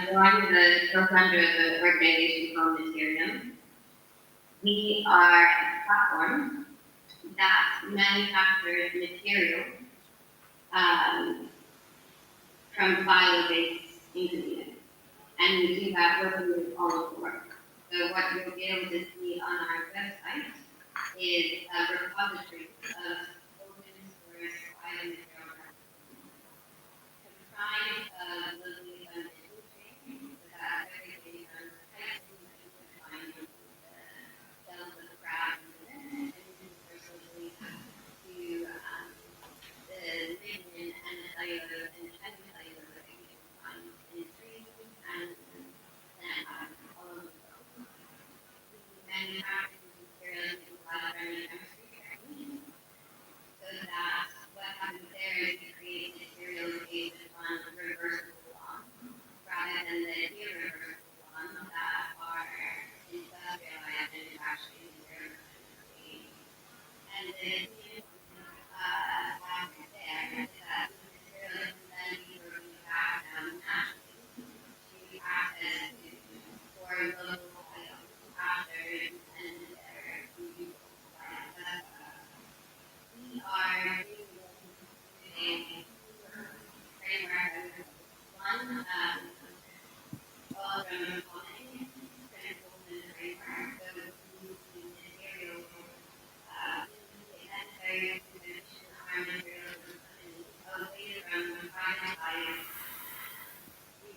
So I'm the co-founder of the organization called Materium. We are a platform that manufactures material from bio-based ingredients. And we do that working with all of the work. So what you'll be able to see on our website is a repository of open source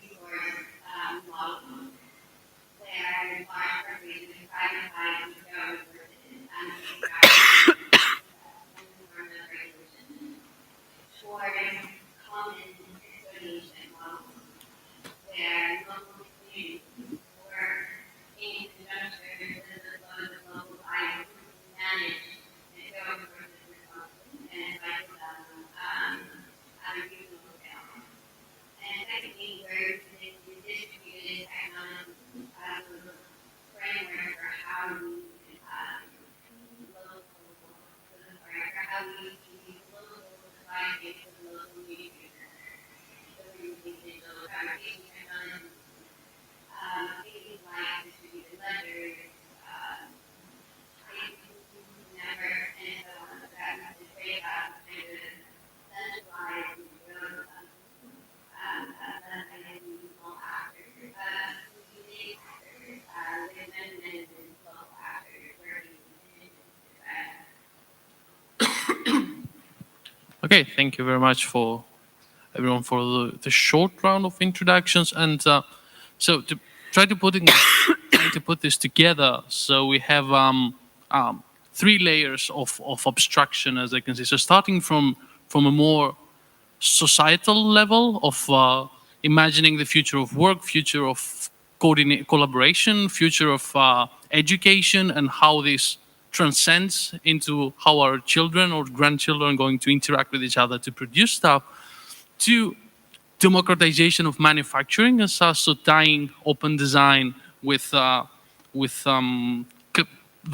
resource model where large corporations privatize the government resources and extract environmental regulation towards common exploitation models where local communities work in conjunction with the local bodies to manage the government resources responsibly and cycle them at a regional scale. And secondly, we're using distributed economics as a framework for how we use local supply chains for local communities. So we're using digital fabrication technology, things like distributed ledgers, networks, and so on, so that we can create that kind of centralized growth small actors, big actors, with many local actors working in Okay, thank you very much for everyone for the short round of introductions. And so to try to put this together, so we have three layers of abstraction, as I can see. So starting from a more societal level of imagining the future of work, future of collaboration, future of education, and how this transcends into how our children or grandchildren are going to interact with each other to produce stuff, to democratization of manufacturing, and so tying open design with the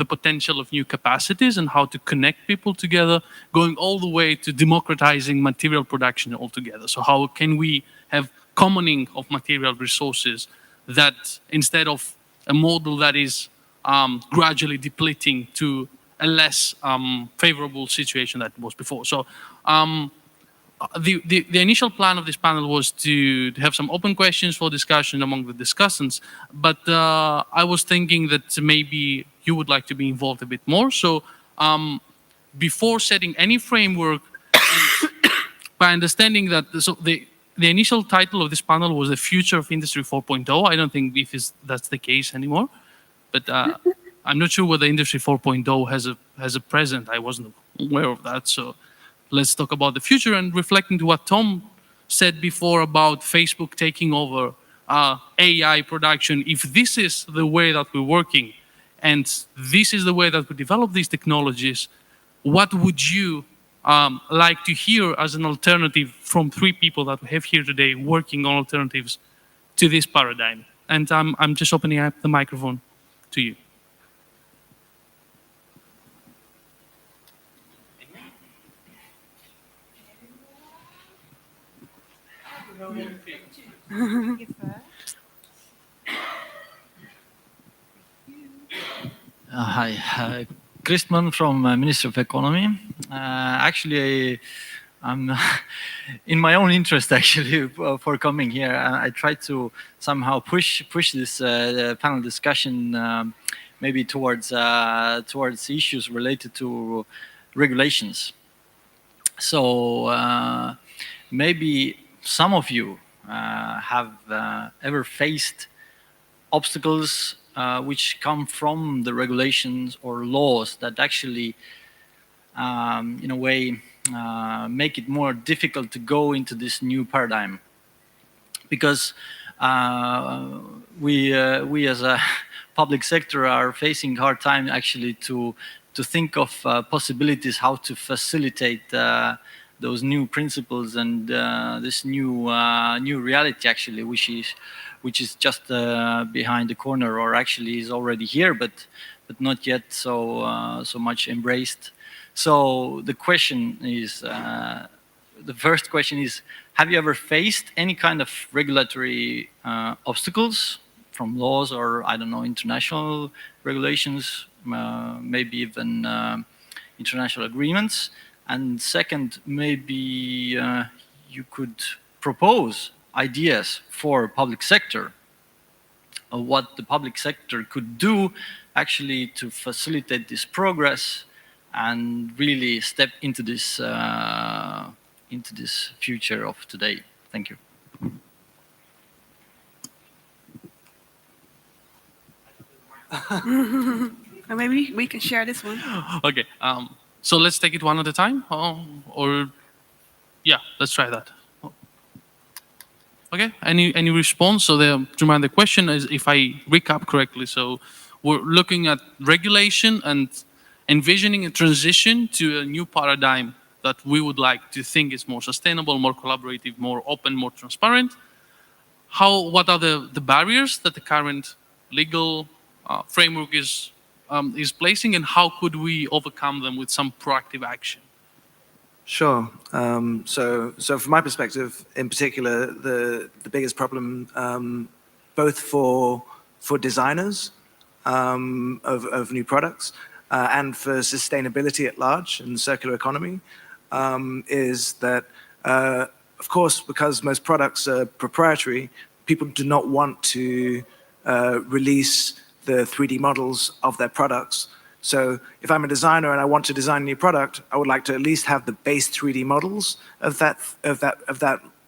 potential of new capacities and how to connect people together, going all the way to democratizing material production altogether. So how can we have commoning of material resources that, instead of a model that is gradually depleting to a less favorable situation that was before. So the initial plan of this panel was to have some open questions for discussion among the discussants, but I was thinking that maybe you would like to be involved a bit more. So before setting any framework, and by understanding that, so the initial title of this panel was the future of Industry 4.0. I don't think that's the case anymore, but I'm not sure whether Industry 4.0 has a present. I wasn't aware of that. So let's talk about the future, and reflecting to what Tom said before about Facebook taking over AI production. If this is the way that we're working, and this is the way that we develop these technologies, what would you like to hear as an alternative from three people that we have here today working on alternatives to this paradigm? And I'm just opening up the microphone to you. Hi, Christman from Ministry of Economy. Actually, I'm in my own interest actually for coming here. I try to somehow push this panel discussion maybe towards issues related to regulations. So maybe some of you have ever faced obstacles which come from the regulations or laws that actually, in a way, make it more difficult to go into this new paradigm. Because we as a public sector are facing hard time actually to think of possibilities how to facilitate those new principles and this new reality actually, which is just behind the corner, or actually is already here, but not yet so much embraced. So the question is, the first question is, have you ever faced any kind of regulatory obstacles from laws or, I don't know, international regulations, maybe even international agreements? And second, maybe you could propose ideas for public sector of what the public sector could do actually to facilitate this progress and really step into this future of today. Thank you. Or maybe we can share this one. Okay. So let's take it one at a time, or yeah, let's try that. Okay. Any response? So to remind the question is, if I recap correctly, so we're looking at regulation and envisioning a transition to a new paradigm that we would like to think is more sustainable, more collaborative, more open, more transparent. What are the barriers that the current legal framework is placing, and how could we overcome them with some proactive action? Sure. So from my perspective, in particular, the biggest problem, both for designers of new products and for sustainability at large and circular economy, is that, of course, because most products are proprietary, people do not want to release the 3D models of their products. So if I'm a designer and I want to design a new product, I would like to at least have the base 3D models of that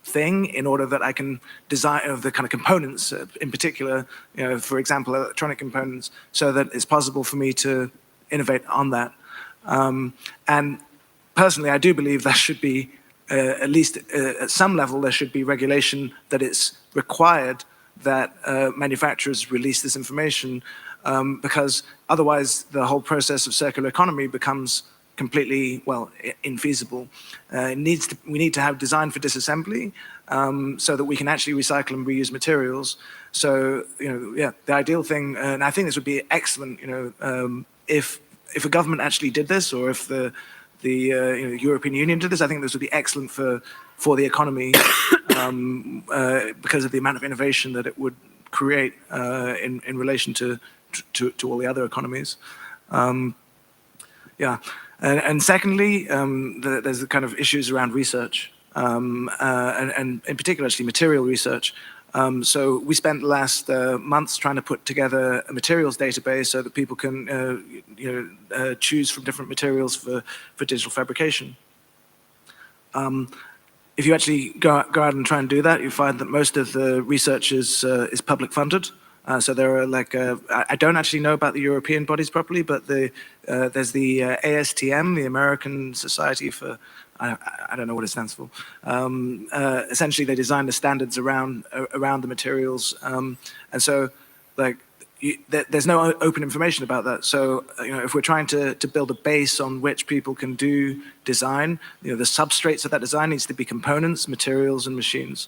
thing in order that I can design of the kind of components, in particular, for example, electronic components, so that it's possible for me to innovate on that. And personally, I do believe there should be, at least at some level, there should be regulation that it's required that manufacturers release this information, because otherwise the whole process of circular economy becomes completely, well, infeasible. We need to have design for disassembly, so that we can actually recycle and reuse materials. So, yeah, the ideal thing, and I think this would be excellent, if a government actually did this, or if the European Union did this, I think this would be excellent for the economy, because of the amount of innovation that it would create in relation to all the other economies. Yeah, and secondly, there's the kind of issues around research, and in particular, actually, material research. So we spent the last months trying to put together a materials database so that people can choose from different materials for digital fabrication. If you actually go out and try and do that, you find that most of the research is public funded. So there are I don't actually know about the European bodies properly, but there's the ASTM, the American Society for, I don't know what it stands for. Essentially, they design the standards around the materials, and so there's no open information about that. So if we're trying to build a base on which people can do design, the substrates of that design needs to be components, materials, and machines.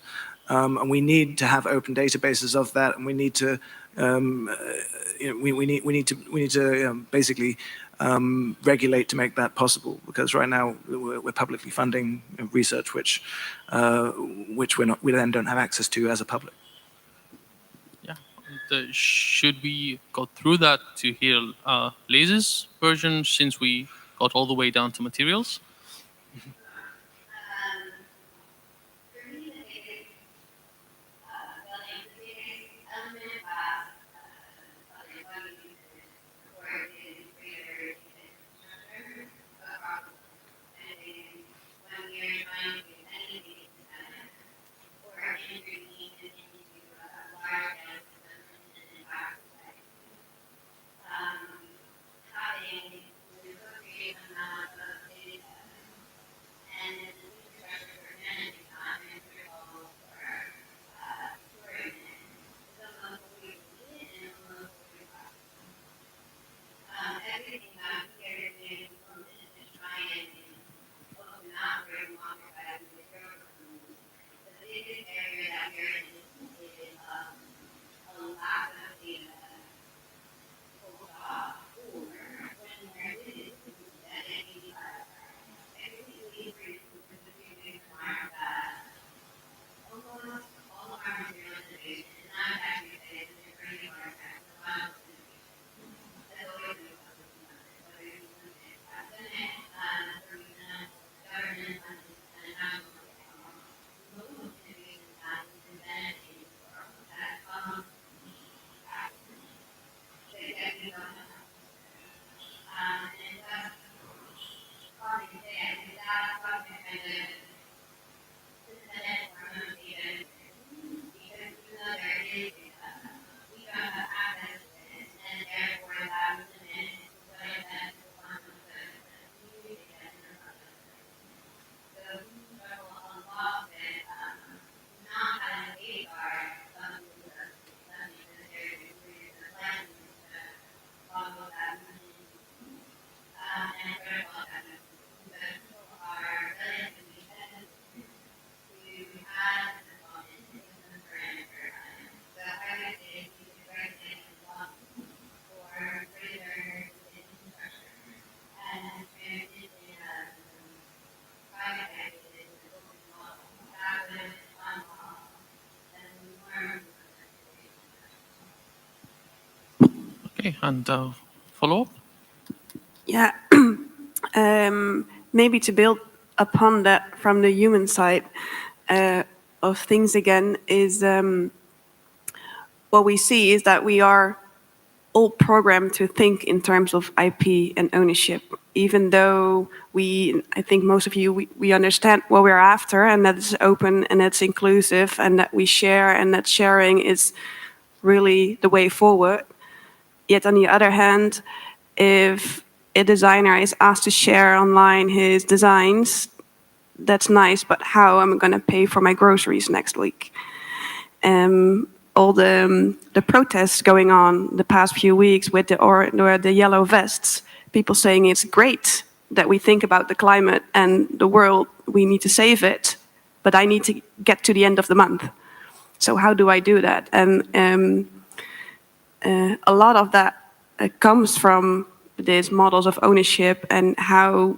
And we need to have open databases of that, and we need to we need to basically regulate to make that possible. Because right now we're publicly funding research which we then don't have access to as a public. Yeah. Should we go through that to hear Liz's version, since we got all the way down to materials? Okay, and follow up? Yeah. Maybe to build upon that from the human side of things again is what we see is that we are all programmed to think in terms of IP and ownership, even though I think most of you, we understand what we're after, and that it's open and it's inclusive and that we share and that sharing is really the way forward. Yet on the other hand, if a designer is asked to share online his designs, that's nice, but how am I going to pay for my groceries next week? All the protests going on the past few weeks with the yellow vests, people saying it's great that we think about the climate and the world, we need to save it, but I need to get to the end of the month. So how do I do that? And a lot of that comes from these models of ownership and how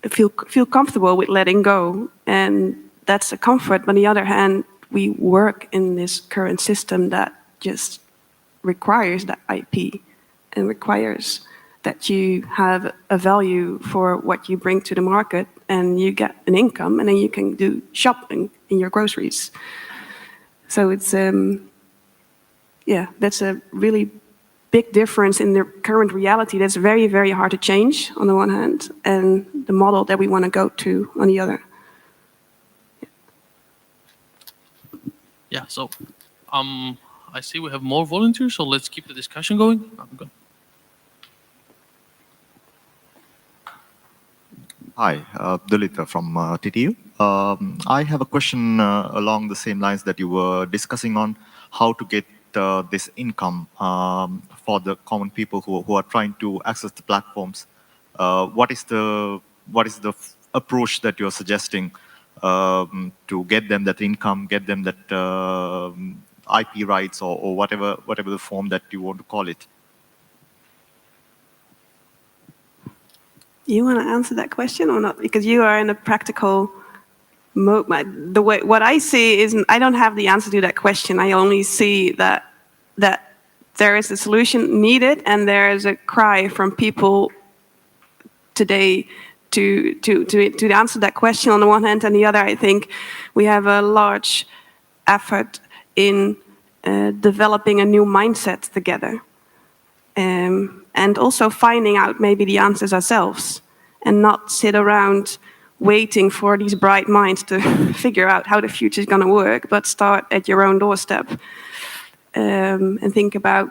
feel comfortable with letting go, and that's a comfort. But on the other hand, we work in this current system that just requires that IP and requires that you have a value for what you bring to the market, and you get an income, and then you can do shopping in your groceries. So it's that's a really big difference in the current reality that's very, very hard to change on the one hand, and the model that we want to go to on the other. Yeah, so I see we have more volunteers, so let's keep the discussion going. Hi, Dulita from TTU. I have a question along the same lines that you were discussing on how to get this income for the common people who are trying to access the platforms. What is the approach that you're suggesting to get them that income, get them that IP rights, or whatever the form that you want to call it? You want to answer that question or not? Because you are in a practical mode. The way what I see is I don't have the answer to that question. I only see that there is a solution needed, and there is a cry from people today to answer that question on the one hand, and the other, I think we have a large effort in developing a new mindset together. And also finding out maybe the answers ourselves and not sit around waiting for these bright minds to figure out how the future is going to work, but start at your own doorstep and think about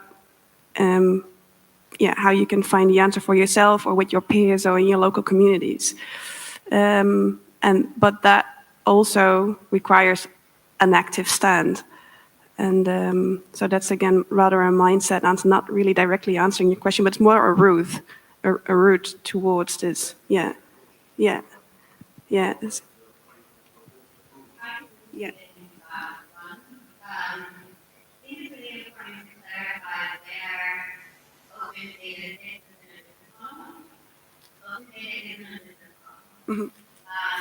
how you can find the answer for yourself or with your peers or in your local communities. But that also requires an active stand. And so that's, again, rather a mindset, and it's not really directly answering your question, but it's more a route towards this. Yeah. Yeah. Yeah. Yeah. It's really important to clarify where open data sits within a business model. Open data isn't a business model. It's a value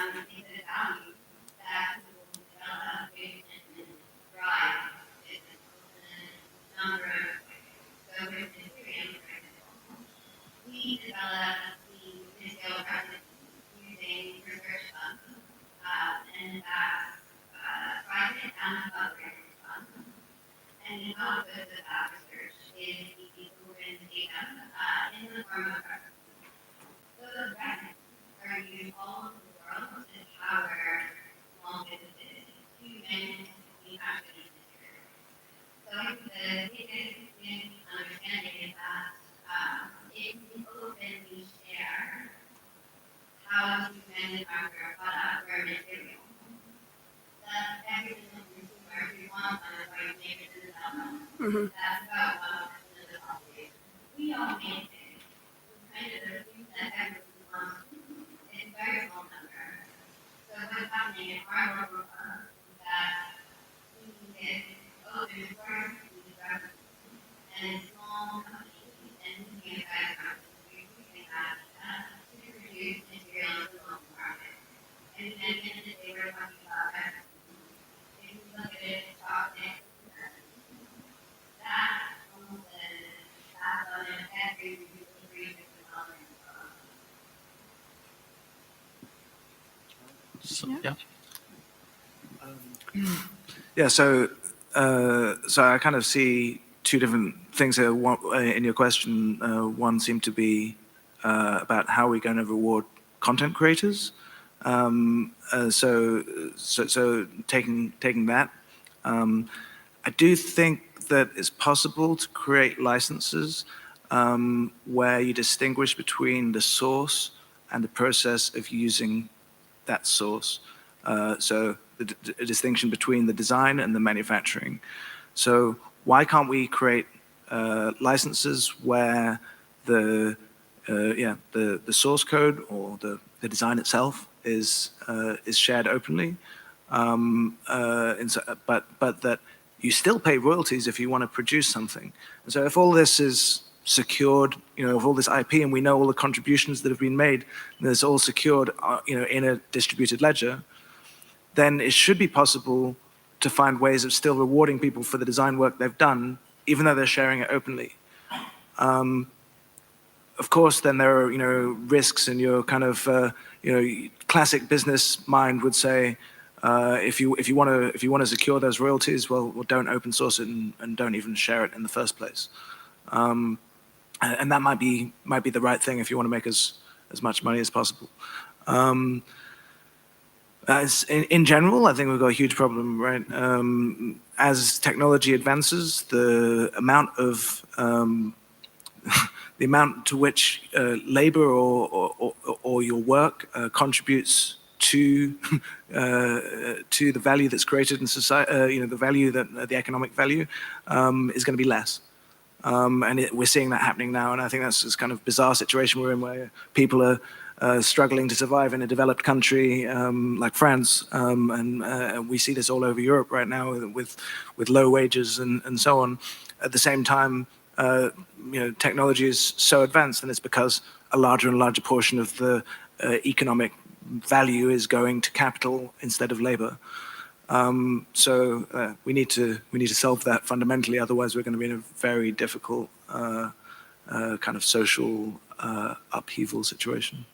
that people develop and drive business in a number of ways. So with Ethereum, for example, we developed the Visio recipe using research funds, and that's private and public funds. And the output of that research is the open data in the form of recipes. Those recipes are used all over the world to power small businesses to manage the activities materials. So I think the biggest understanding is that if we openly share how to manufacture a product or a material, that every single consumer who wants one is going to make it themselves. That's about 1% of the population. We all make it. We kind of assume that everyone wants to. It's a very small number. So what's happening in our local firm is that we get open source these recipes, and small companies and medium-sized companies are using that to produce materials in the local market. And then at the end of the day, we're talking about recipes. If you look at it, chocolate, that almost says that's on So, Yeah. yeah. Yeah, so I kind of see two different things here. One, in your question, one seemed to be about how we're going to reward content creators. So taking that, I do think that it's possible to create licenses where you distinguish between the source and the process of using that source. So the distinction between the design and the manufacturing. So why can't we create licenses where the source code or the design itself is shared openly, but that you still pay royalties if you want to produce something. And so if all this is secured, of all this IP, and we know all the contributions that have been made, and it's all secured, in a distributed ledger, then it should be possible to find ways of still rewarding people for the design work they've done, even though they're sharing it openly. Of course, then there are, risks, and your kind of, classic business mind would say, if you want to secure those royalties, well, don't open source it and don't even share it in the first place. And that might be the right thing if you want to make as much money as possible. In general, I think we've got a huge problem, right? As technology advances, the amount of the amount to which labor or your work contributes to the value that's created in society, the value that the economic value is going to be less. And we're seeing that happening now, and I think that's this kind of bizarre situation we're in, where people are struggling to survive in a developed country like France, and we see this all over Europe right now with low wages and so on. At the same time, technology is so advanced, and it's because a larger and larger portion of the economic value is going to capital instead of labor. So we need to solve that fundamentally. Otherwise, we're going to be in a very difficult kind of social upheaval situation.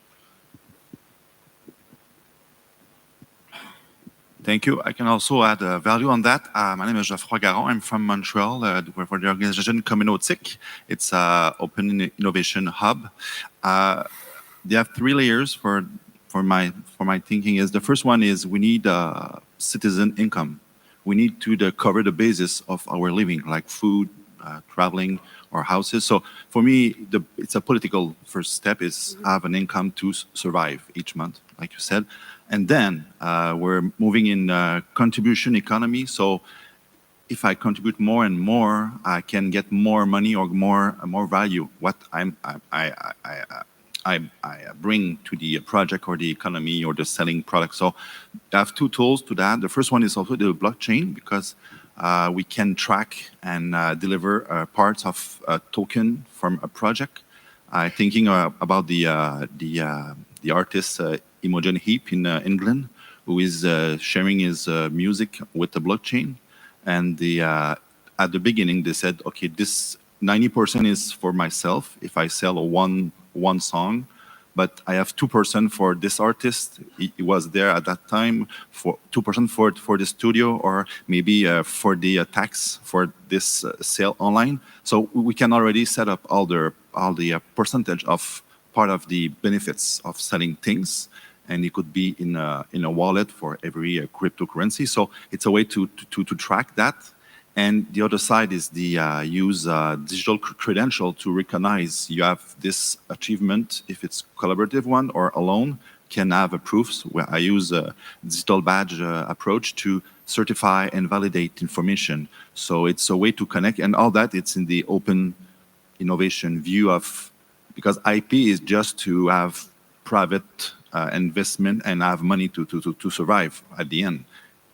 Thank you. I can also add value on that. My name is Geoffroy Garon. I'm from Montreal, for the organization Communautique. It's an open innovation hub. They have 3 layers for my thinking. Is the first one is we need citizen income. We need to cover the basis of our living, like food, traveling, or houses. So for me, it's a political first step is have an income to survive each month, like you said. And then we're moving in contribution economy. So if I contribute more and more, I can get more money or more value. What I bring to the project or the economy or the selling product. So I have 2 tools to that. The first one is also the blockchain, because we can track and deliver parts of a token from a project. Thinking about the artist Imogen Heap in England, who is sharing his music with the blockchain. And at the beginning, they said, okay, this 90% is for myself if I sell one song, but I have 2% for this artist. He was there at that time, for 2% for the studio, or maybe for the tax for this sale online. So we can already set up all the percentage of part of the benefits of selling things, and it could be in a wallet for every cryptocurrency. So it's a way to track that. And the other side is the use digital credential to recognize you have this achievement, if it's collaborative one or alone, can have a proofs. Where I use a digital badge approach to certify and validate information. So it's a way to connect, and all that it's in the open innovation view of, because IP is just to have private investment and have money to survive at the end.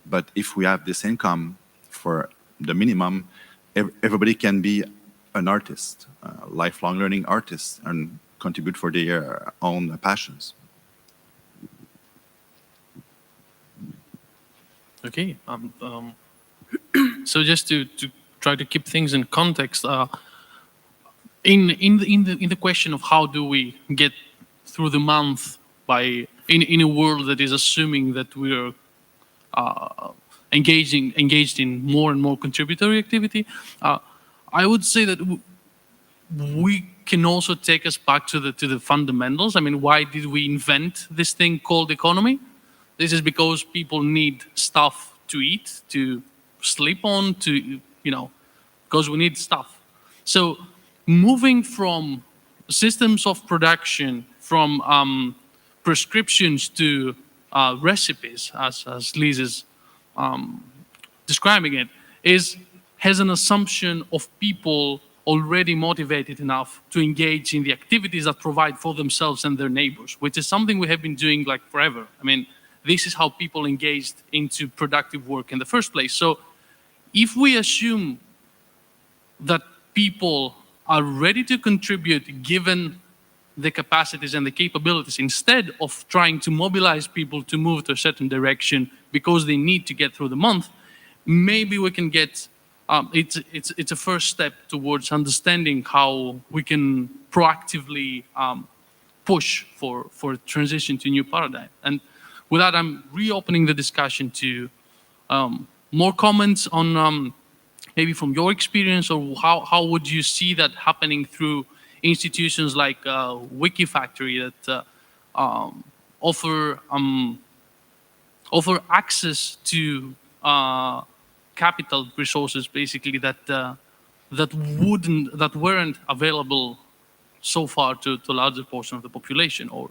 But if we have this income for the minimum, everybody can be an artist, lifelong learning artist, and contribute for their own passions. Okay. So just to try to keep things in context, in the question of how do we get through the month in a world that is assuming that we're engaged in more and more contributory activity. I would say that we can also take us back to the fundamentals. I mean, why did we invent this thing called economy? This is because people need stuff to eat, to sleep on, because we need stuff. So moving from systems of production, from prescriptions to recipes, as Liz is describing it, has an assumption of people already motivated enough to engage in the activities that provide for themselves and their neighbors, which is something we have been doing like forever. I mean, this is how people engaged into productive work in the first place. So if we assume that people are ready to contribute given the capacities and the capabilities, instead of trying to mobilize people to move to a certain direction because they need to get through the month, maybe we can get, it's a first step towards understanding how we can proactively push for transition to a new paradigm. And with that, I'm reopening the discussion to more comments on maybe from your experience, or how would you see that happening through institutions like Wikifactory that offer access to capital resources, basically that weren't available so far to a larger portion of the population. Or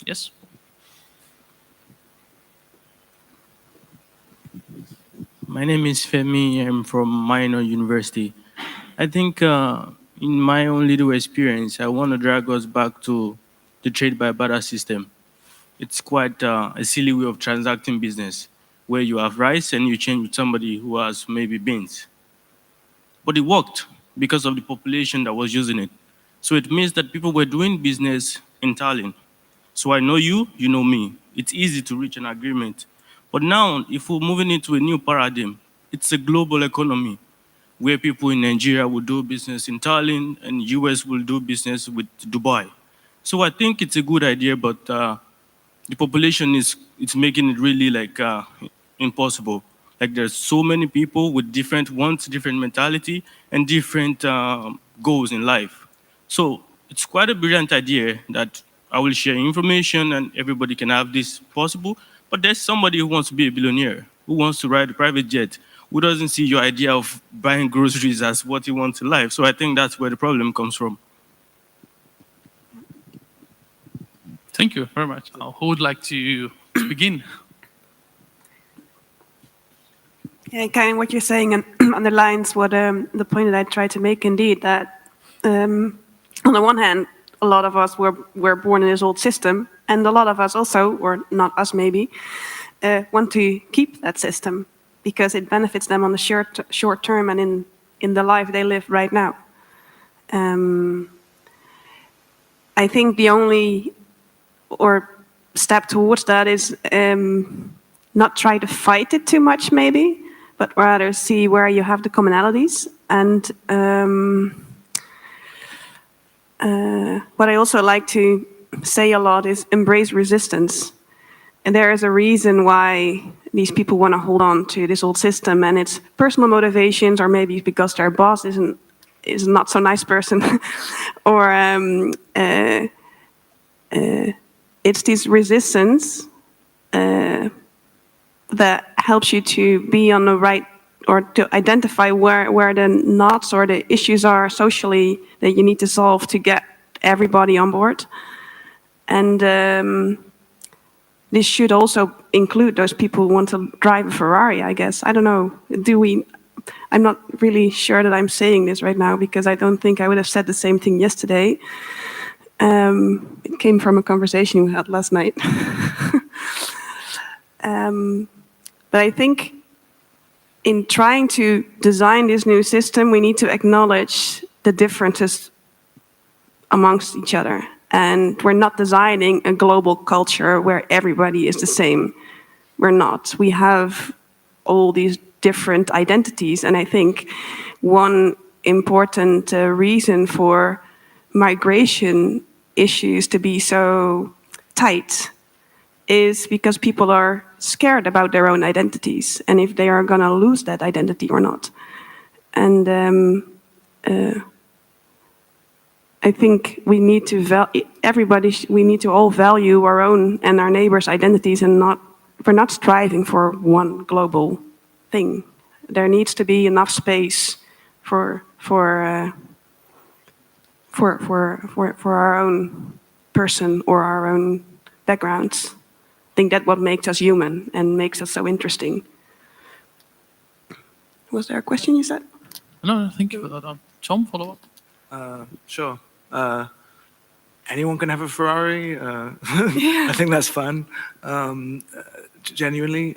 yes. My name is Femi. I'm from Minor University. I think in my own little experience, I want to drag us back to the trade by barter system. It's quite a silly way of transacting business, where you have rice and you change with somebody who has maybe beans. But it worked because of the population that was using it. So it means that people were doing business in Tallinn. So I know you, you know me. It's easy to reach an agreement. But now, if we're moving into a new paradigm, it's a global economy where people in Nigeria will do business in Tallinn and US will do business with Dubai. So I think it's a good idea, but the population it's making it really like impossible. Like there's so many people with different wants, different mentality, and different goals in life. So it's quite a brilliant idea that I will share information and everybody can have this possible. But there's somebody who wants to be a billionaire, who wants to ride a private jet, who doesn't see your idea of buying groceries as what he wants in life. So I think that's where the problem comes from. Thank you very much. Who would like to begin? Yeah, kind of what you're saying underlines what the point that I tried to make. Indeed, that on the one hand, a lot of us were born in this old system, and a lot of us also, or not us maybe, want to keep that system because it benefits them on the short term and in the life they live right now. I think the only step towards that is not try to fight it too much maybe, but rather see where you have the commonalities. And what I also like to say a lot is embrace resistance. And there is a reason why these people want to hold on to this old system, and it's personal motivations, or maybe because their boss is a not so nice person, or it's this resistance that helps you to be on the right, or to identify where the knots or the issues are socially that you need to solve to get everybody on board. And this should also include those people who want to drive a Ferrari, I guess. I don't know. I'm not really sure that I'm saying this right now because I don't think I would have said the same thing yesterday. It came from a conversation we had last night. But I think in trying to design this new system, we need to acknowledge the differences amongst each other. And we're not designing a global culture where everybody is the same. We're not. We have all these different identities. And I think one important reason for migration issues to be so tight is because people are scared about their own identities and if they are going to lose that identity or not. And I think we need to we need to all value our own and our neighbors' identities, and we're not striving for one global thing. There needs to be enough space for our own person or our own backgrounds. I think that's what makes us human and makes us so interesting. Was there a question you said? No, thank you for that. Tom, follow up. Sure. Anyone can have a Ferrari. I think that's fun. Genuinely,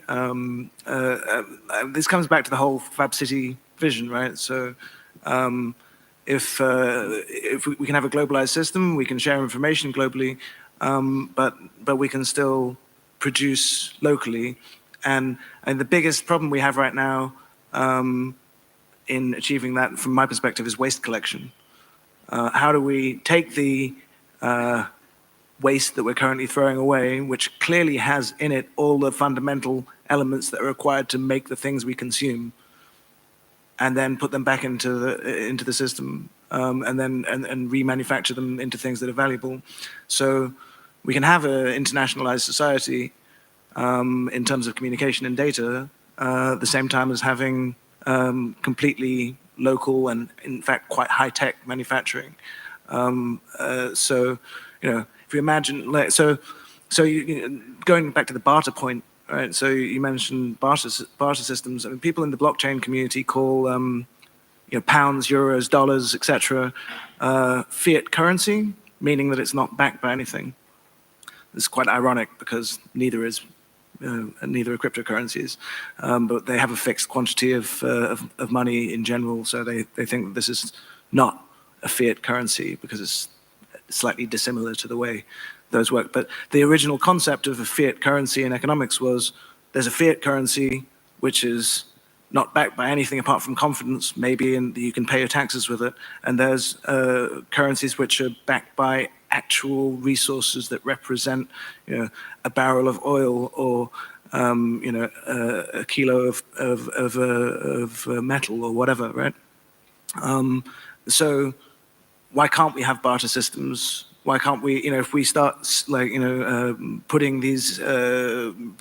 this comes back to the whole Fab City vision, right? So, if we can have a globalized system, we can share information globally, but we can still produce locally. And the biggest problem we have right now in achieving that, from my perspective, is waste collection. How do we take the waste that we're currently throwing away, which clearly has in it all the fundamental elements that are required to make the things we consume, and then put them back into the system, and remanufacture them into things that are valuable. So we can have an internationalized society in terms of communication and data, at the same time as having completely local and, in fact, quite high-tech manufacturing. So, if you imagine, like, going back to the barter point, right? So you mentioned barter systems. I mean, people in the blockchain community call pounds, euros, dollars, etc. Fiat currency, meaning that it's not backed by anything. It's quite ironic because neither are cryptocurrencies, but they have a fixed quantity of money in general. So they think that this is not a fiat currency because it's slightly dissimilar to the way those work. But the original concept of a fiat currency in economics was there's a fiat currency which is not backed by anything apart from confidence, maybe, and you can pay your taxes with it. And there's currencies which are backed by actual resources that represent, a barrel of oil or a kilo of metal or whatever, right? So why can't we have barter systems? Why can't we, if we start putting these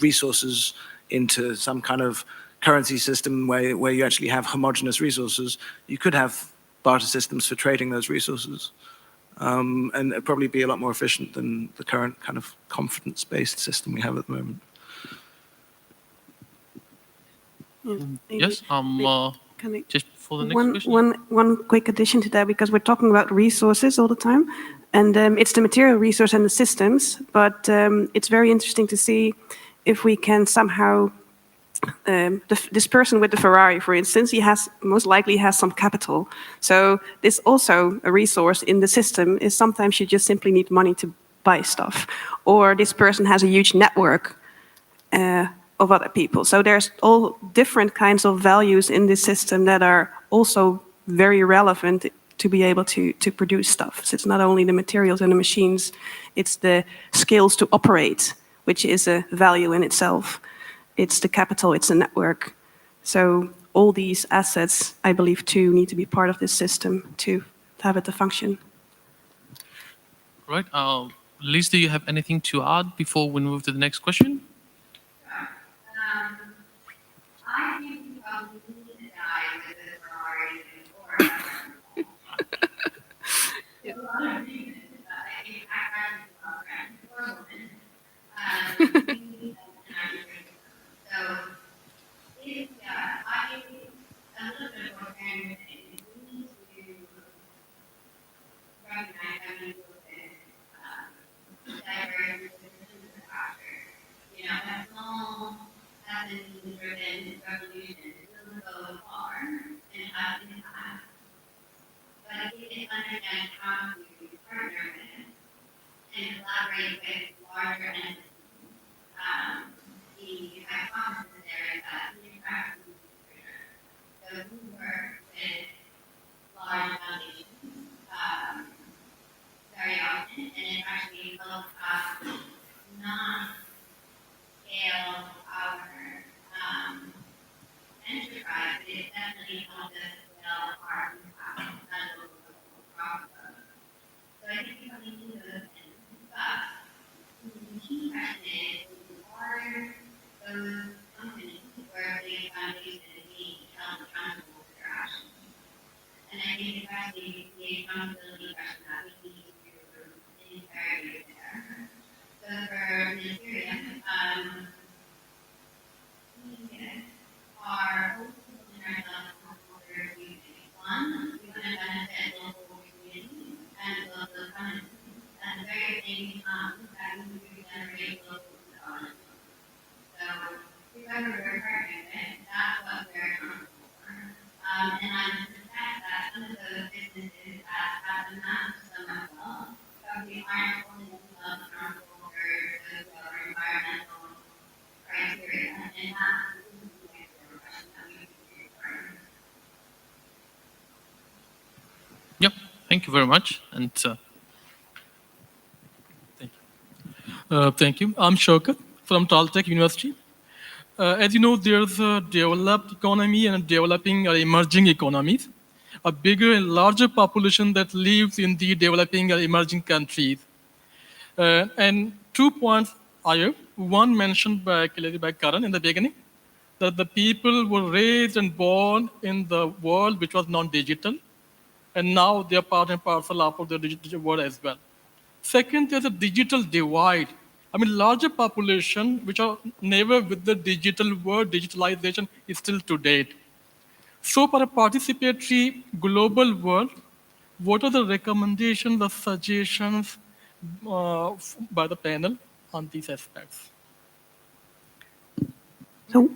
resources into some kind of currency system where you actually have homogeneous resources, you could have barter systems for trading those resources. And it'd probably be a lot more efficient than the current kind of confidence-based system we have at the moment. Yes, just for the next question. One quick addition to that, because we're talking about resources all the time, and it's the material resource and the systems, but it's very interesting to see if we can somehow, this person with the Ferrari, for instance, he most likely has some capital. So this also a resource in the system is sometimes you just simply need money to buy stuff. Or this person has a huge network of other people. So there's all different kinds of values in this system that are also very relevant to be able to produce stuff. So it's not only the materials and the machines, it's the skills to operate, which is a value in itself. It's the capital, it's the network. So all these assets, I believe, too, need to be part of this system to have it to function. Right. Liz, do you have anything to add before we move to the next question? I think you probably need to die with the Ferrari before. A lot of reasons, I think I practice program for women. So, if I a little bit more parents, we need to recognize that we live in diverse factors. As long as a driven revolution will go far and have impact. But if it understands how to partner with and collaborate with larger entities, the hypothesis there is that the impact will be greater. So we work with large foundations very often, and think how this will harm and so I think people need to do those things. But the key question is, are those companies where big foundations being held accountable for their actions? And I think especially the accountability question that we need to interrogate there. So for Ministerium, we are also holding ourselves accountable for two things. One, we want to benefit local communities and local economies. At the very same time, that we regenerate local development. So whoever we're partnering with, that's what we're accountable for. And I would suspect that some of those businesses that have amassed so much wealth probably aren't holding themselves accountable for social or environmental criteria. And that's the question that we need to be requiring. Yep, thank you very much. And thank you. I'm Shokat from Caltech University. As you know, there's a developed economy and developing or emerging economies. A bigger and larger population that lives in the developing or emerging countries. And 2 points are one mentioned clearly by Karan in the beginning, that the people were raised and born in the world which was non-digital, and now they are part and parcel of the digital world as well. Second, there's a digital divide. I mean, larger population which are never with the digital world, digitalization is still to date. So for a participatory global world, what are the recommendations, the suggestions by the panel on these aspects? So,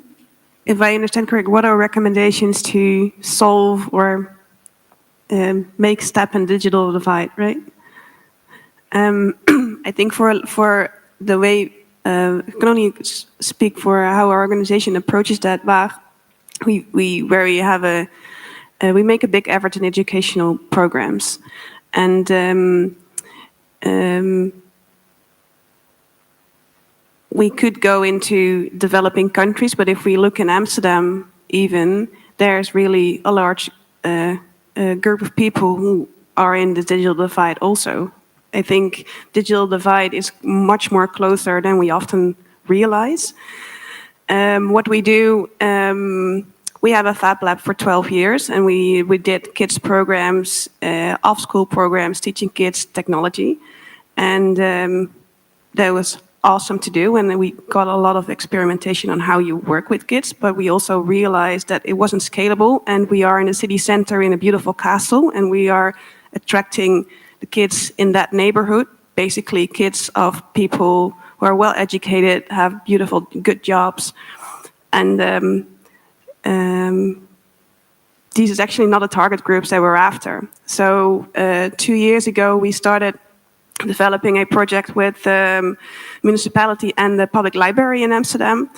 if I understand correct, what are recommendations to solve or make step in digital divide, right? I think for the way, I can only speak for how our organization approaches that. We make a big effort in educational programs, and we could go into developing countries, but if we look in Amsterdam, even there's really a large group of people who are in the digital divide also. I think digital divide is much more closer than we often realize. What we do, we have a Fab Lab for 12 years, and we did kids programs, off-school programs, teaching kids technology. And that was awesome to do, and we got a lot of experimentation on how you work with kids, but we also realized that it wasn't scalable, and we are in a city center in a beautiful castle, and we are attracting the kids in that neighborhood, basically kids of people who are well educated, have beautiful, good jobs. And these is actually not the target groups that we're after. So 2 years ago, we started developing a project with the municipality and the public library in Amsterdam.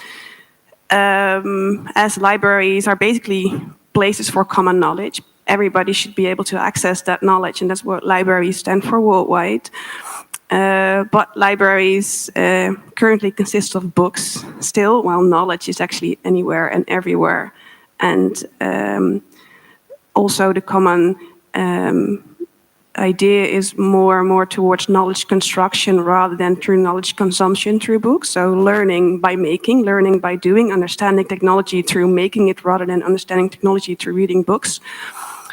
As libraries are basically places for common knowledge. Everybody should be able to access that knowledge, and that's what libraries stand for worldwide. But libraries currently consist of books still, while knowledge is actually anywhere and everywhere. And also the common idea is more and more towards knowledge construction rather than through knowledge consumption through books. So learning by making, learning by doing, understanding technology through making it rather than understanding technology through reading books.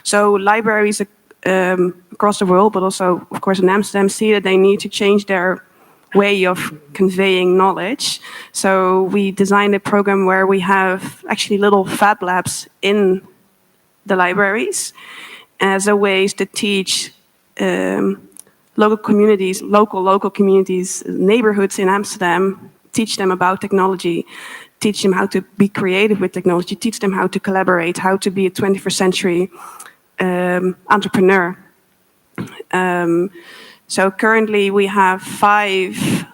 So libraries across the world, but also, of course, in Amsterdam, see that they need to change their way of conveying knowledge. So we designed a program where we have actually little Fab Labs in the libraries as a ways to teach local communities, neighborhoods in Amsterdam, teach them about technology, teach them how to be creative with technology, teach them how to collaborate, how to be a 21st century entrepreneur. So currently we have 5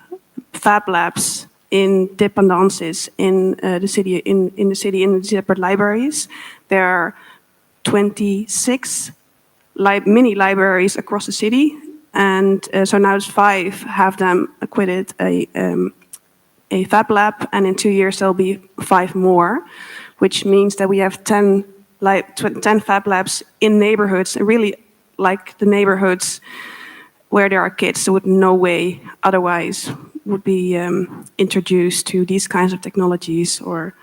Fab Labs in dependences in the city, in the separate libraries. There are 26 mini libraries across the city, and so now there's 5 have them acquitted a Fab Lab, and in 2 years there'll be 5 more, which means that we have 10 like 10 fab labs in neighborhoods, really like the neighborhoods where there are kids who would no way otherwise would be introduced to these kinds of technologies, or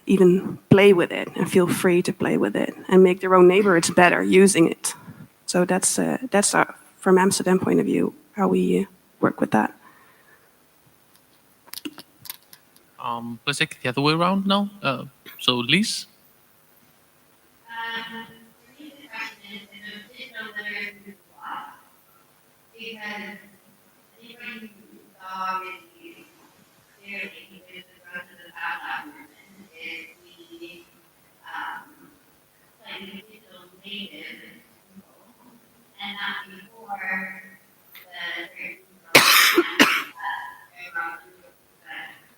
even play with it and feel free to play with it and make their own neighborhoods better using it. So that's from Amsterdam point of view, how we work with that. Let's take it the other way around now. So Lise? For me, the question is, digital literacy is a lot, because anybody who saw really clearly with the growth of the fab lab movement is we playing digital native people, and not before the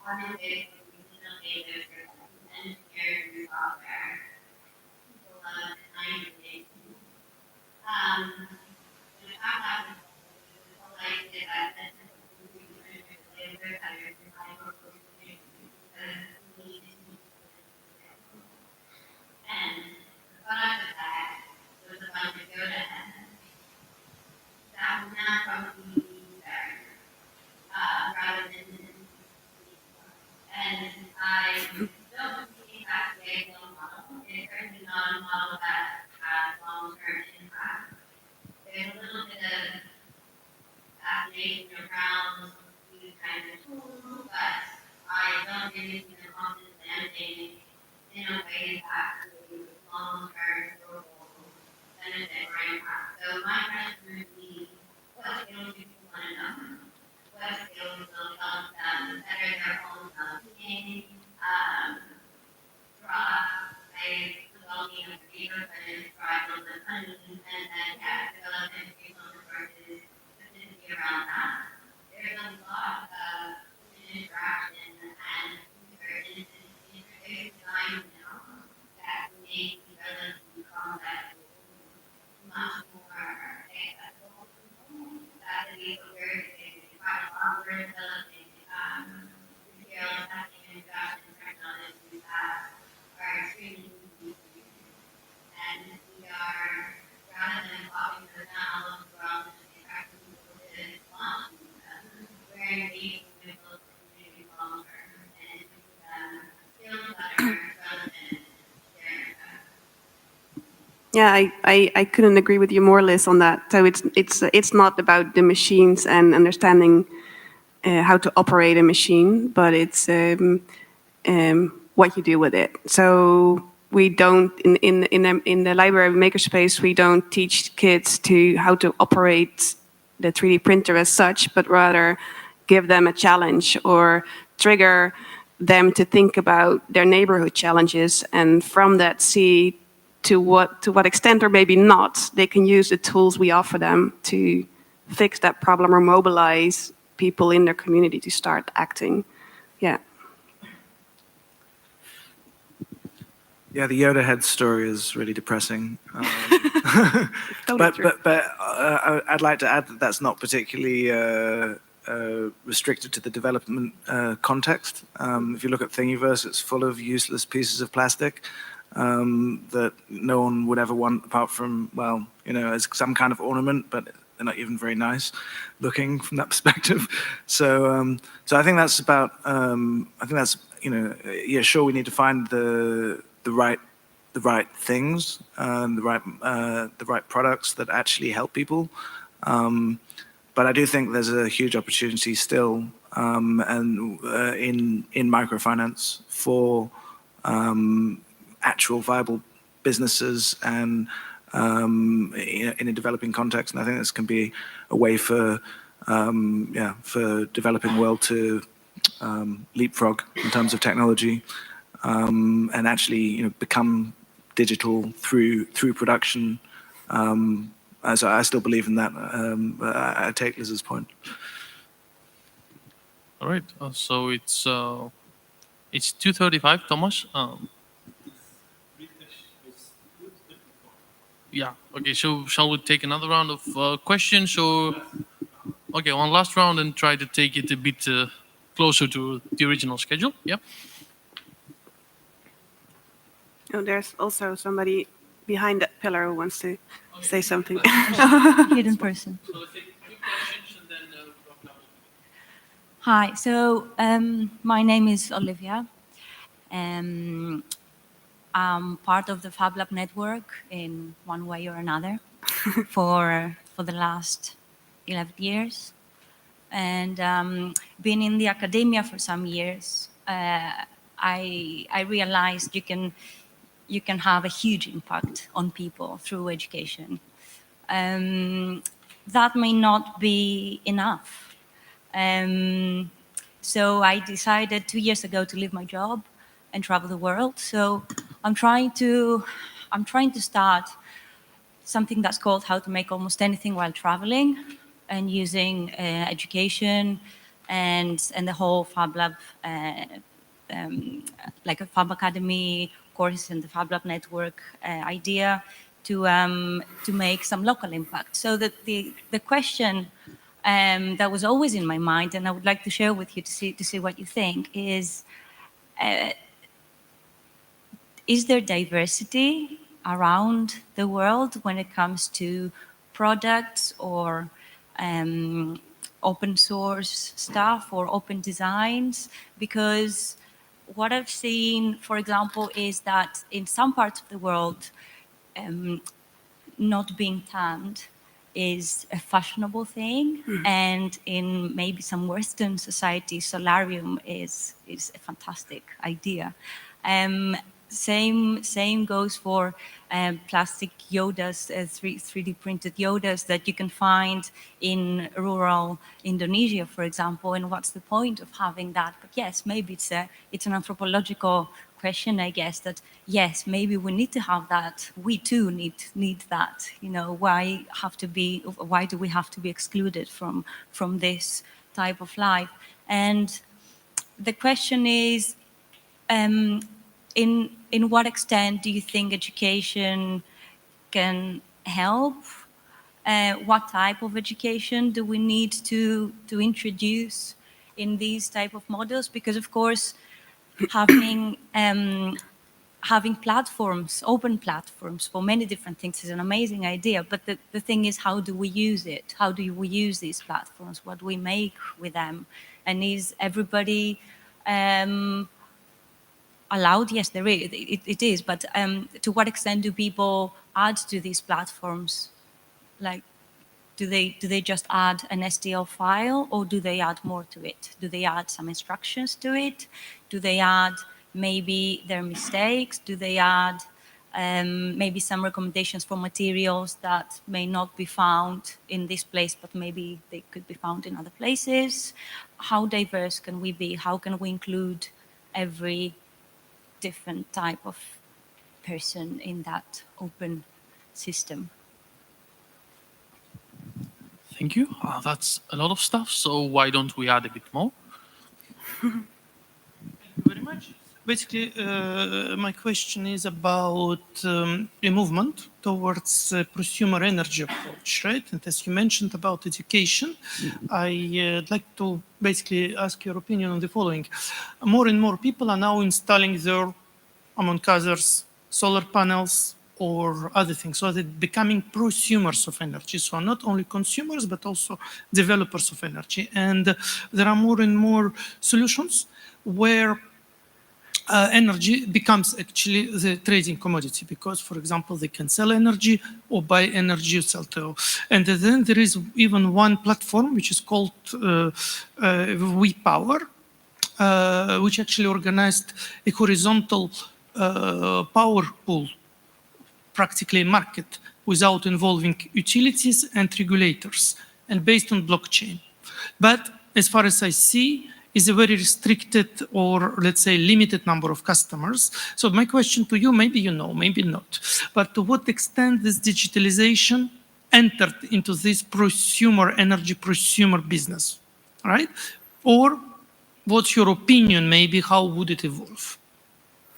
obviously digital native engineers and software. People love design things. The fab lab is the whole idea that and the product of that was a bunch of Yoda heads that would now probably be better, rather than and I don't think that's the ideal model. It's certainly not a model that has long-term impact. There's a little bit of fascination around these kinds of tools, but I don't really see the confidence landing in a way that creates long-term durable benefit or impact. So my question would be, what skills do people want to know? What skills will help them better their own well-being, developing a creative and drive on the money, and then develop educational resources specifically around that. There's a lot of human interaction and research into design now that make developing complex much more accessible to people. That is what we're doing. We're developing material testing and production technologies that are extremely easy to use. And we are, rather than copying them now, from the practice people did launch them, we're engaging with those communities long term and giving them skills that are relevant to their impact. Yeah, I couldn't agree with you more, Liz, on that. So it's not about the machines and understanding how to operate a machine, but it's what you do with it. So we don't in the library makerspace, we don't teach kids how to operate the 3D printer as such, but rather give them a challenge or trigger them to think about their neighborhood challenges, and from that see to what extent, or maybe not, they can use the tools we offer them to fix that problem or mobilize people in their community to start acting. Yeah. Yeah, the Yoda head story is really depressing. Totally but I'd like to add that that's not particularly restricted to the development context. If you look at Thingiverse, it's full of useless pieces of plastic that no one would ever want, apart from, well, as some kind of ornament, but they're not even very nice looking from that perspective. So I think that's about. I think that's yeah, sure, we need to find the right things, the right products that actually help people. But I do think there's a huge opportunity still, and in microfinance for actual viable businesses and in a developing context. And I think this can be a way for for developing world to leapfrog in terms of technology, and actually become digital through production. So I still believe in that. But I take Liz's point. All right. So it's 2:35, Thomas. Yeah. Okay. So shall we take another round of questions? Or okay, one last round and try to take it a bit closer to the original schedule. Yeah. Oh, there's also somebody behind that pillar who wants to say something. Hidden person. Hi, so my name is Olivia. I'm part of the Fab Lab network in one way or another for the last 11 years. And been in the academia for some years, I realized you can have a huge impact on people through education. That may not be enough. So I decided 2 years ago to leave my job and travel the world. So I'm trying to start something that's called How to Make Almost Anything While Traveling, and using education and the whole Fab Lab, like a Fab Academy course and the Fab Lab network idea to make some local impact. So that the question that was always in my mind, and I would like to share with you to see what you think, is there diversity around the world when it comes to products or open source stuff or open designs? Because what I've seen, for example, is that in some parts of the world, not being tanned is a fashionable thing, and in maybe some Western society, solarium is a fantastic idea. Same goes for plastic Yodas, 3D printed Yodas that you can find in rural Indonesia, for example. And what's the point of having that? But yes, maybe it's an anthropological question, I guess, that yes, maybe we need to have that. We too need that. You know, why do we have to be excluded from this type of life? And the question is, in what extent do you think education can help? What type of education do we need to introduce in these type of models? Because of course, having platforms, open platforms for many different things is an amazing idea. But the thing is, how do we use it? How do we use these platforms? What do we make with them? And is everybody allowed? Yes, there is. It is. But to what extent do people add to these platforms? Like, do they just add an STL file, or do they add more to it? Do they add some instructions to it? Do they add maybe their mistakes? Do they add maybe some recommendations for materials that may not be found in this place, but maybe they could be found in other places? How diverse can we be? How can we include every different type of person in that open system? Thank you. That's a lot of stuff. So why don't we add a bit more? Thank you very much. Basically, my question is about a movement towards a prosumer energy approach, right? And as you mentioned about education, I'd like to basically ask your opinion on the following. More and more people are now installing their, among others, solar panels or other things. So they're becoming prosumers of energy. So not only consumers, but also developers of energy. And there are more and more solutions where energy becomes actually the trading commodity, because, for example, they can sell energy or buy energy, sell to. And then there is even one platform which is called We Power, which actually organized a horizontal power pool, practically a market, without involving utilities and regulators, and based on blockchain. But as far as I see, is a very restricted, or let's say limited, number of customers. So my question to you, maybe you know, maybe not, but to what extent this digitalization entered into this prosumer energy, prosumer business, right? Or what's your opinion, maybe how would it evolve?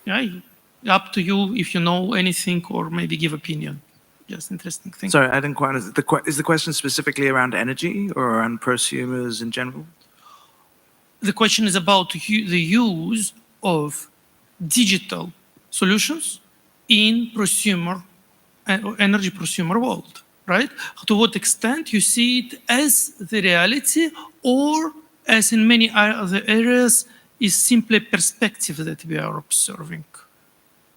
Yeah, up to you if you know anything, or maybe give opinion. Just interesting thing. Sorry, I didn't quite understand. Is the question specifically around energy or around prosumers in general? The question is about the use of digital solutions in prosumer, energy prosumer world, right? To what extent you see it as the reality, or as in many other areas, is simply a perspective that we are observing?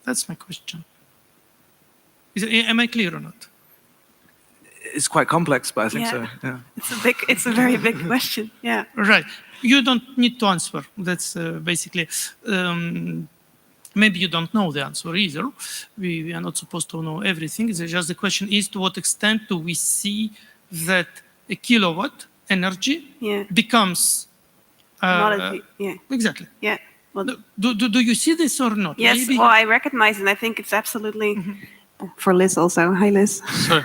That's my question. Am I clear or not? It's quite complex, but I think Yeah. so. Yeah. It's a very big question. Yeah. Right. You don't need to answer. That's basically, maybe you don't know the answer either. We are not supposed to know everything. It's just the question is, to what extent do we see that a kilowatt energy becomes Commodity. Yeah. Exactly. Yeah. Well, do you see this or not? yes. Maybe. Well, I recognize it. I think it's absolutely for Liz also. Hi, Liz. Sorry,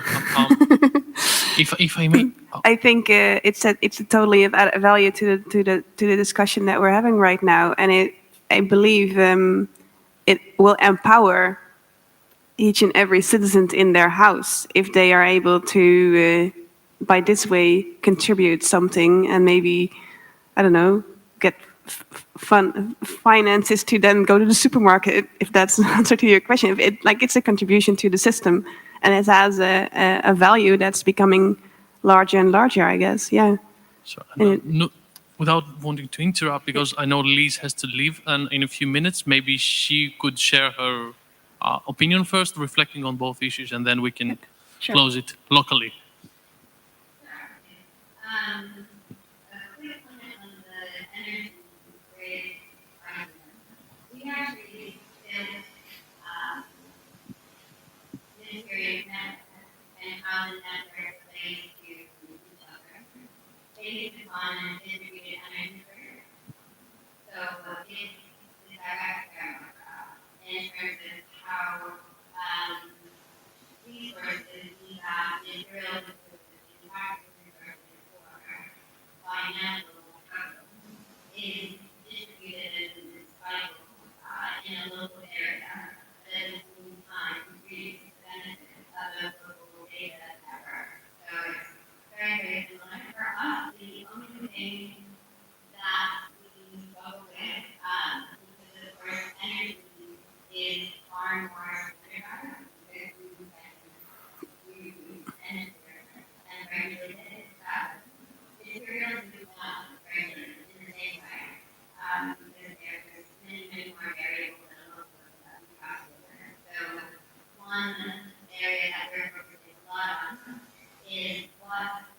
if I may. I think it's a totally of added value to the discussion that we're having right now, and I believe it will empower each and every citizen in their house if they are able to, by this way, contribute something and maybe, I don't know, get finances to then go to the supermarket, if that's the answer to your question. If it's a contribution to the system, and it has a value that's becoming larger and larger, I guess. Yeah. So, without wanting to interrupt, because I know Liz has to leave, and in a few minutes, maybe she could share her opinion first, reflecting on both issues, and then we can close it locally. A quick comment on the energy grid argument. We actually built unitary networks and how the network relates to each other based upon a distributed energy grid. So it's the direct in terms of how resources we have, material resources, manufacturing resources, or financial capital is distributed in this cycle in a local area, but at the same time reduces the benefit of a local data network. So it's very, very similar. For us, the only thing that we struggle with, because of course energy is far more standardized because we use energy and regulate it. Materials we want regulated in the same way, because there's many, many more variables than local that we pass over. So one area that we're focusing a lot on is what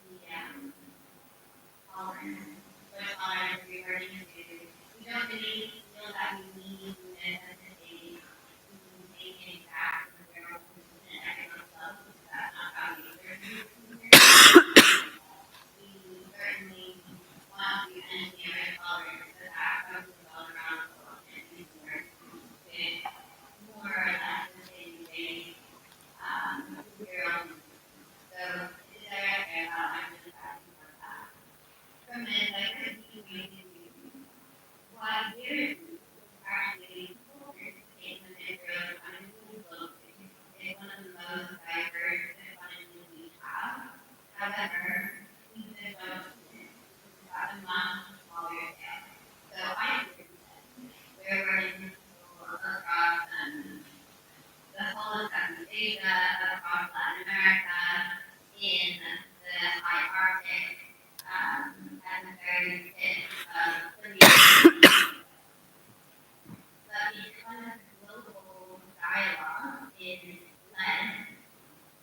the tolerance we are into. We don't really feel that we need to necessitate making back the zero and economic level, because that's not how we serve. We certainly want to engineer a tolerance that focuses all around the world and easier with more or less the same base material. So it's a direct I'm just asking for that. From a diversity point of view, what we're actually participate in the material economy globally. It's one of the most diverse economies we have. However, we develop at a much smaller scale. So I agree with we're working across the whole of Southeast Asia, across Latin America, in the high Arctic, at the very tip of the but because global dialogue is led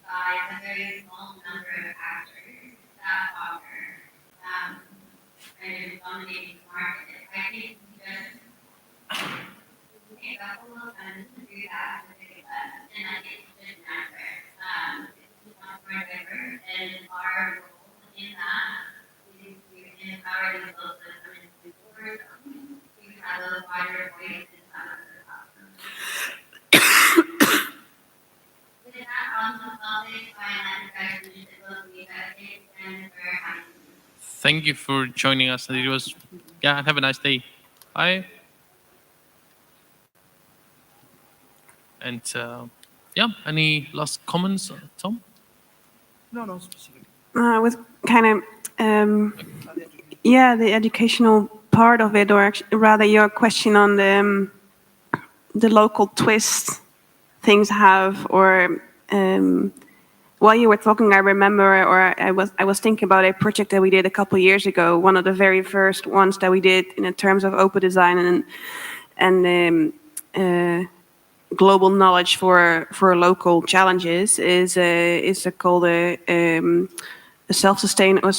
by a very small number of actors that offer kind of dominating the market, I think we just take a whole and do that with the and I think it's just natural. It's much more diverse, and our role in that is to empower these folks that come into the board to have a wider voice in some of the problems. With that, I'll take my last question to leave that thanks again for having me. Thank you for joining us. It was, have a nice day. Bye. And any last comments, Tom? No, specific. I was kind of, the educational part of it, or rather your question on the local twist things have, or while you were talking, I remember, or I was thinking about a project that we did a couple of years ago. One of the very first ones that we did in terms of open design and global knowledge for local challenges is called a self-sustainable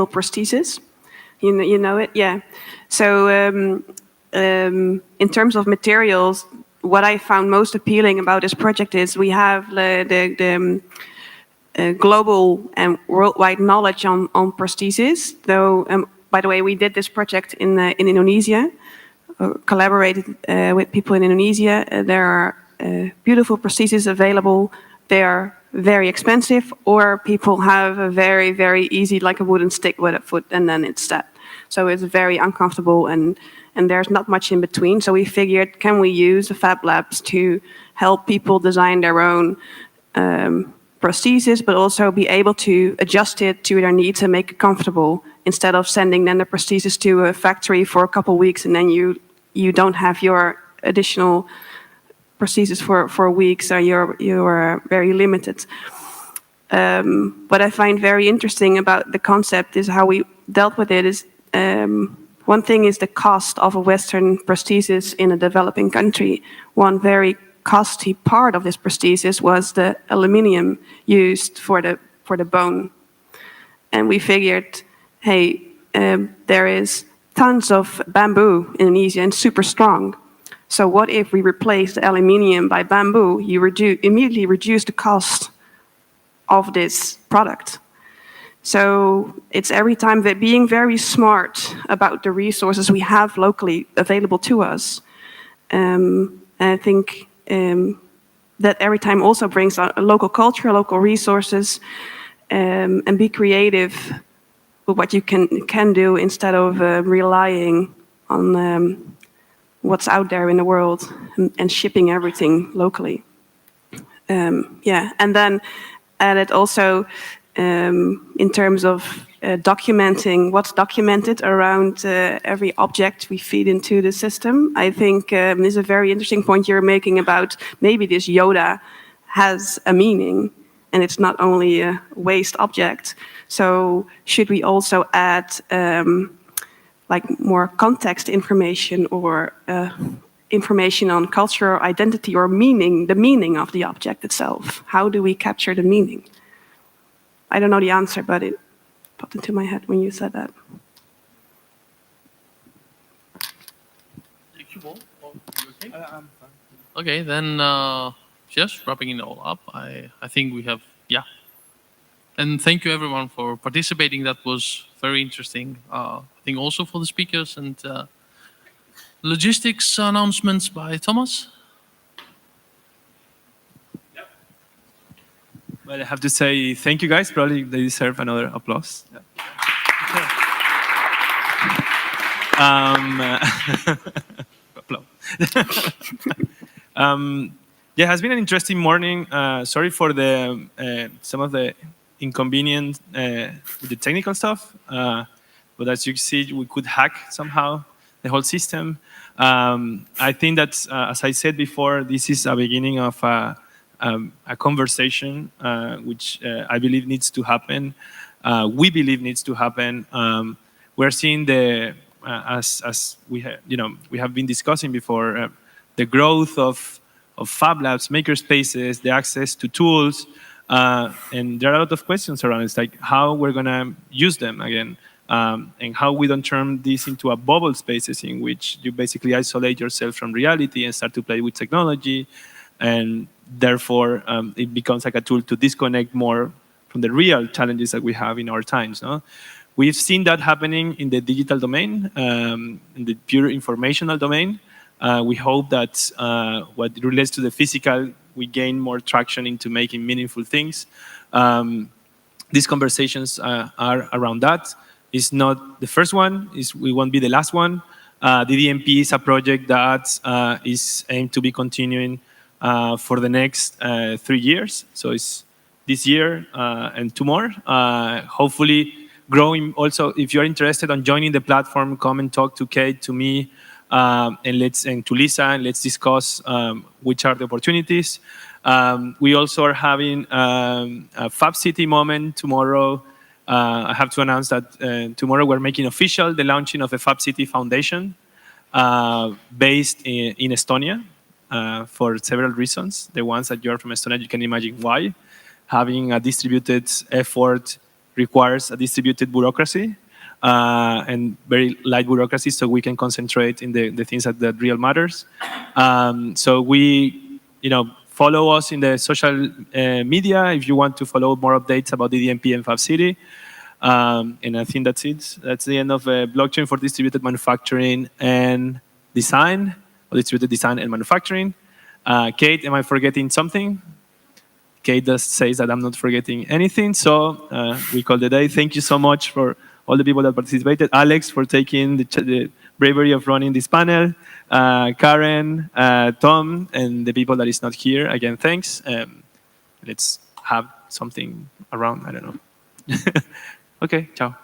prosthesis. You know it, yeah. So in terms of materials, what I found most appealing about this project is we have the global and worldwide knowledge on prosthesis. Though, by the way, we did this project in Indonesia, collaborated with people in Indonesia. There are beautiful prostheses available. They are very expensive, or people have a very, very easy, like a wooden stick with a foot, and then it's that. So it's very uncomfortable, and there's not much in between. So we figured, can we use the Fab Labs to help people design their own prosthesis, but also be able to adjust it to their needs and make it comfortable, instead of sending then the prosthesis to a factory for a couple of weeks, and then you don't have your additional prosthesis for weeks, so you're very limited. What I find very interesting about the concept is how we dealt with it. Is one thing is the cost of a Western prosthesis in a developing country. One very costly part of this prosthesis was the aluminium used for the bone, and we figured, hey, there is tons of bamboo in Indonesia and super strong. So what if we replace the aluminium by bamboo? You immediately reduce the cost of this product. So it's every time that being very smart about the resources we have locally available to us. And I think that every time also brings a local culture, local resources, and be creative with what you can do, instead of relying on what's out there in the world and shipping everything locally. Yeah, and then added also in terms of documenting what's documented around every object we feed into the system. I think this is a very interesting point you're making about maybe this Yoda has a meaning and it's not only a waste object. So should we also add like more context information, or information on cultural identity or meaning, the meaning of the object itself? How do we capture the meaning? I don't know the answer, but it popped into my head when you said that. Okay, then just wrapping it all up, I think we have, yeah. And thank you everyone for participating. That was very interesting. I think also for the speakers, and logistics announcements by Thomas. Well, I have to say thank you guys. Probably they deserve another applause. Yeah. Yeah, it has been an interesting morning. Sorry for the some of the inconvenience with the technical stuff, but as you see, we could hack somehow the whole system. I think that, as I said before, this is a beginning of a conversation which I believe needs to happen. We believe needs to happen. We're seeing the as we have been discussing before, the growth of Fab Labs, makerspaces, the access to tools, and there are a lot of questions around it. It's like how we're gonna use them again, and how we don't turn this into a bubble spaces in which you basically isolate yourself from reality and start to play with technology, and therefore it becomes like a tool to disconnect more from the real challenges that we have in our times. No? We've seen that happening in the digital domain, in the pure informational domain. We hope that what relates to the physical, we gain more traction into making meaningful things. These conversations are around that. It's not the first one, we won't be the last one. DDMP is a project that is aimed to be continuing for the next 3 years. So it's this year and 2 more. Hopefully growing also. If you're interested on joining the platform, come and talk to Kate, to me, and to Lisa, and let's discuss which are the opportunities. We also are having a Fab City moment tomorrow. I have to announce that tomorrow we're making official the launching of the Fab City Foundation based in Estonia for several reasons. The ones that you're from Estonia, you can imagine why. Having a distributed effort requires a distributed bureaucracy and very light bureaucracy, so we can concentrate in the things that real matters. So we, follow us in the social media if you want to follow more updates about DDMP and Fab City. And I think that's it. That's the end of blockchain for distributed manufacturing and design, or distributed design and manufacturing. Kate, am I forgetting something? Kate says that I'm not forgetting anything. So we call it a day. Thank you so much for all the people that participated. Alex for taking the bravery of running this panel. Karen, Tom, and the people that is not here. Again, thanks. Let's have something around. I don't know. Okay, ciao.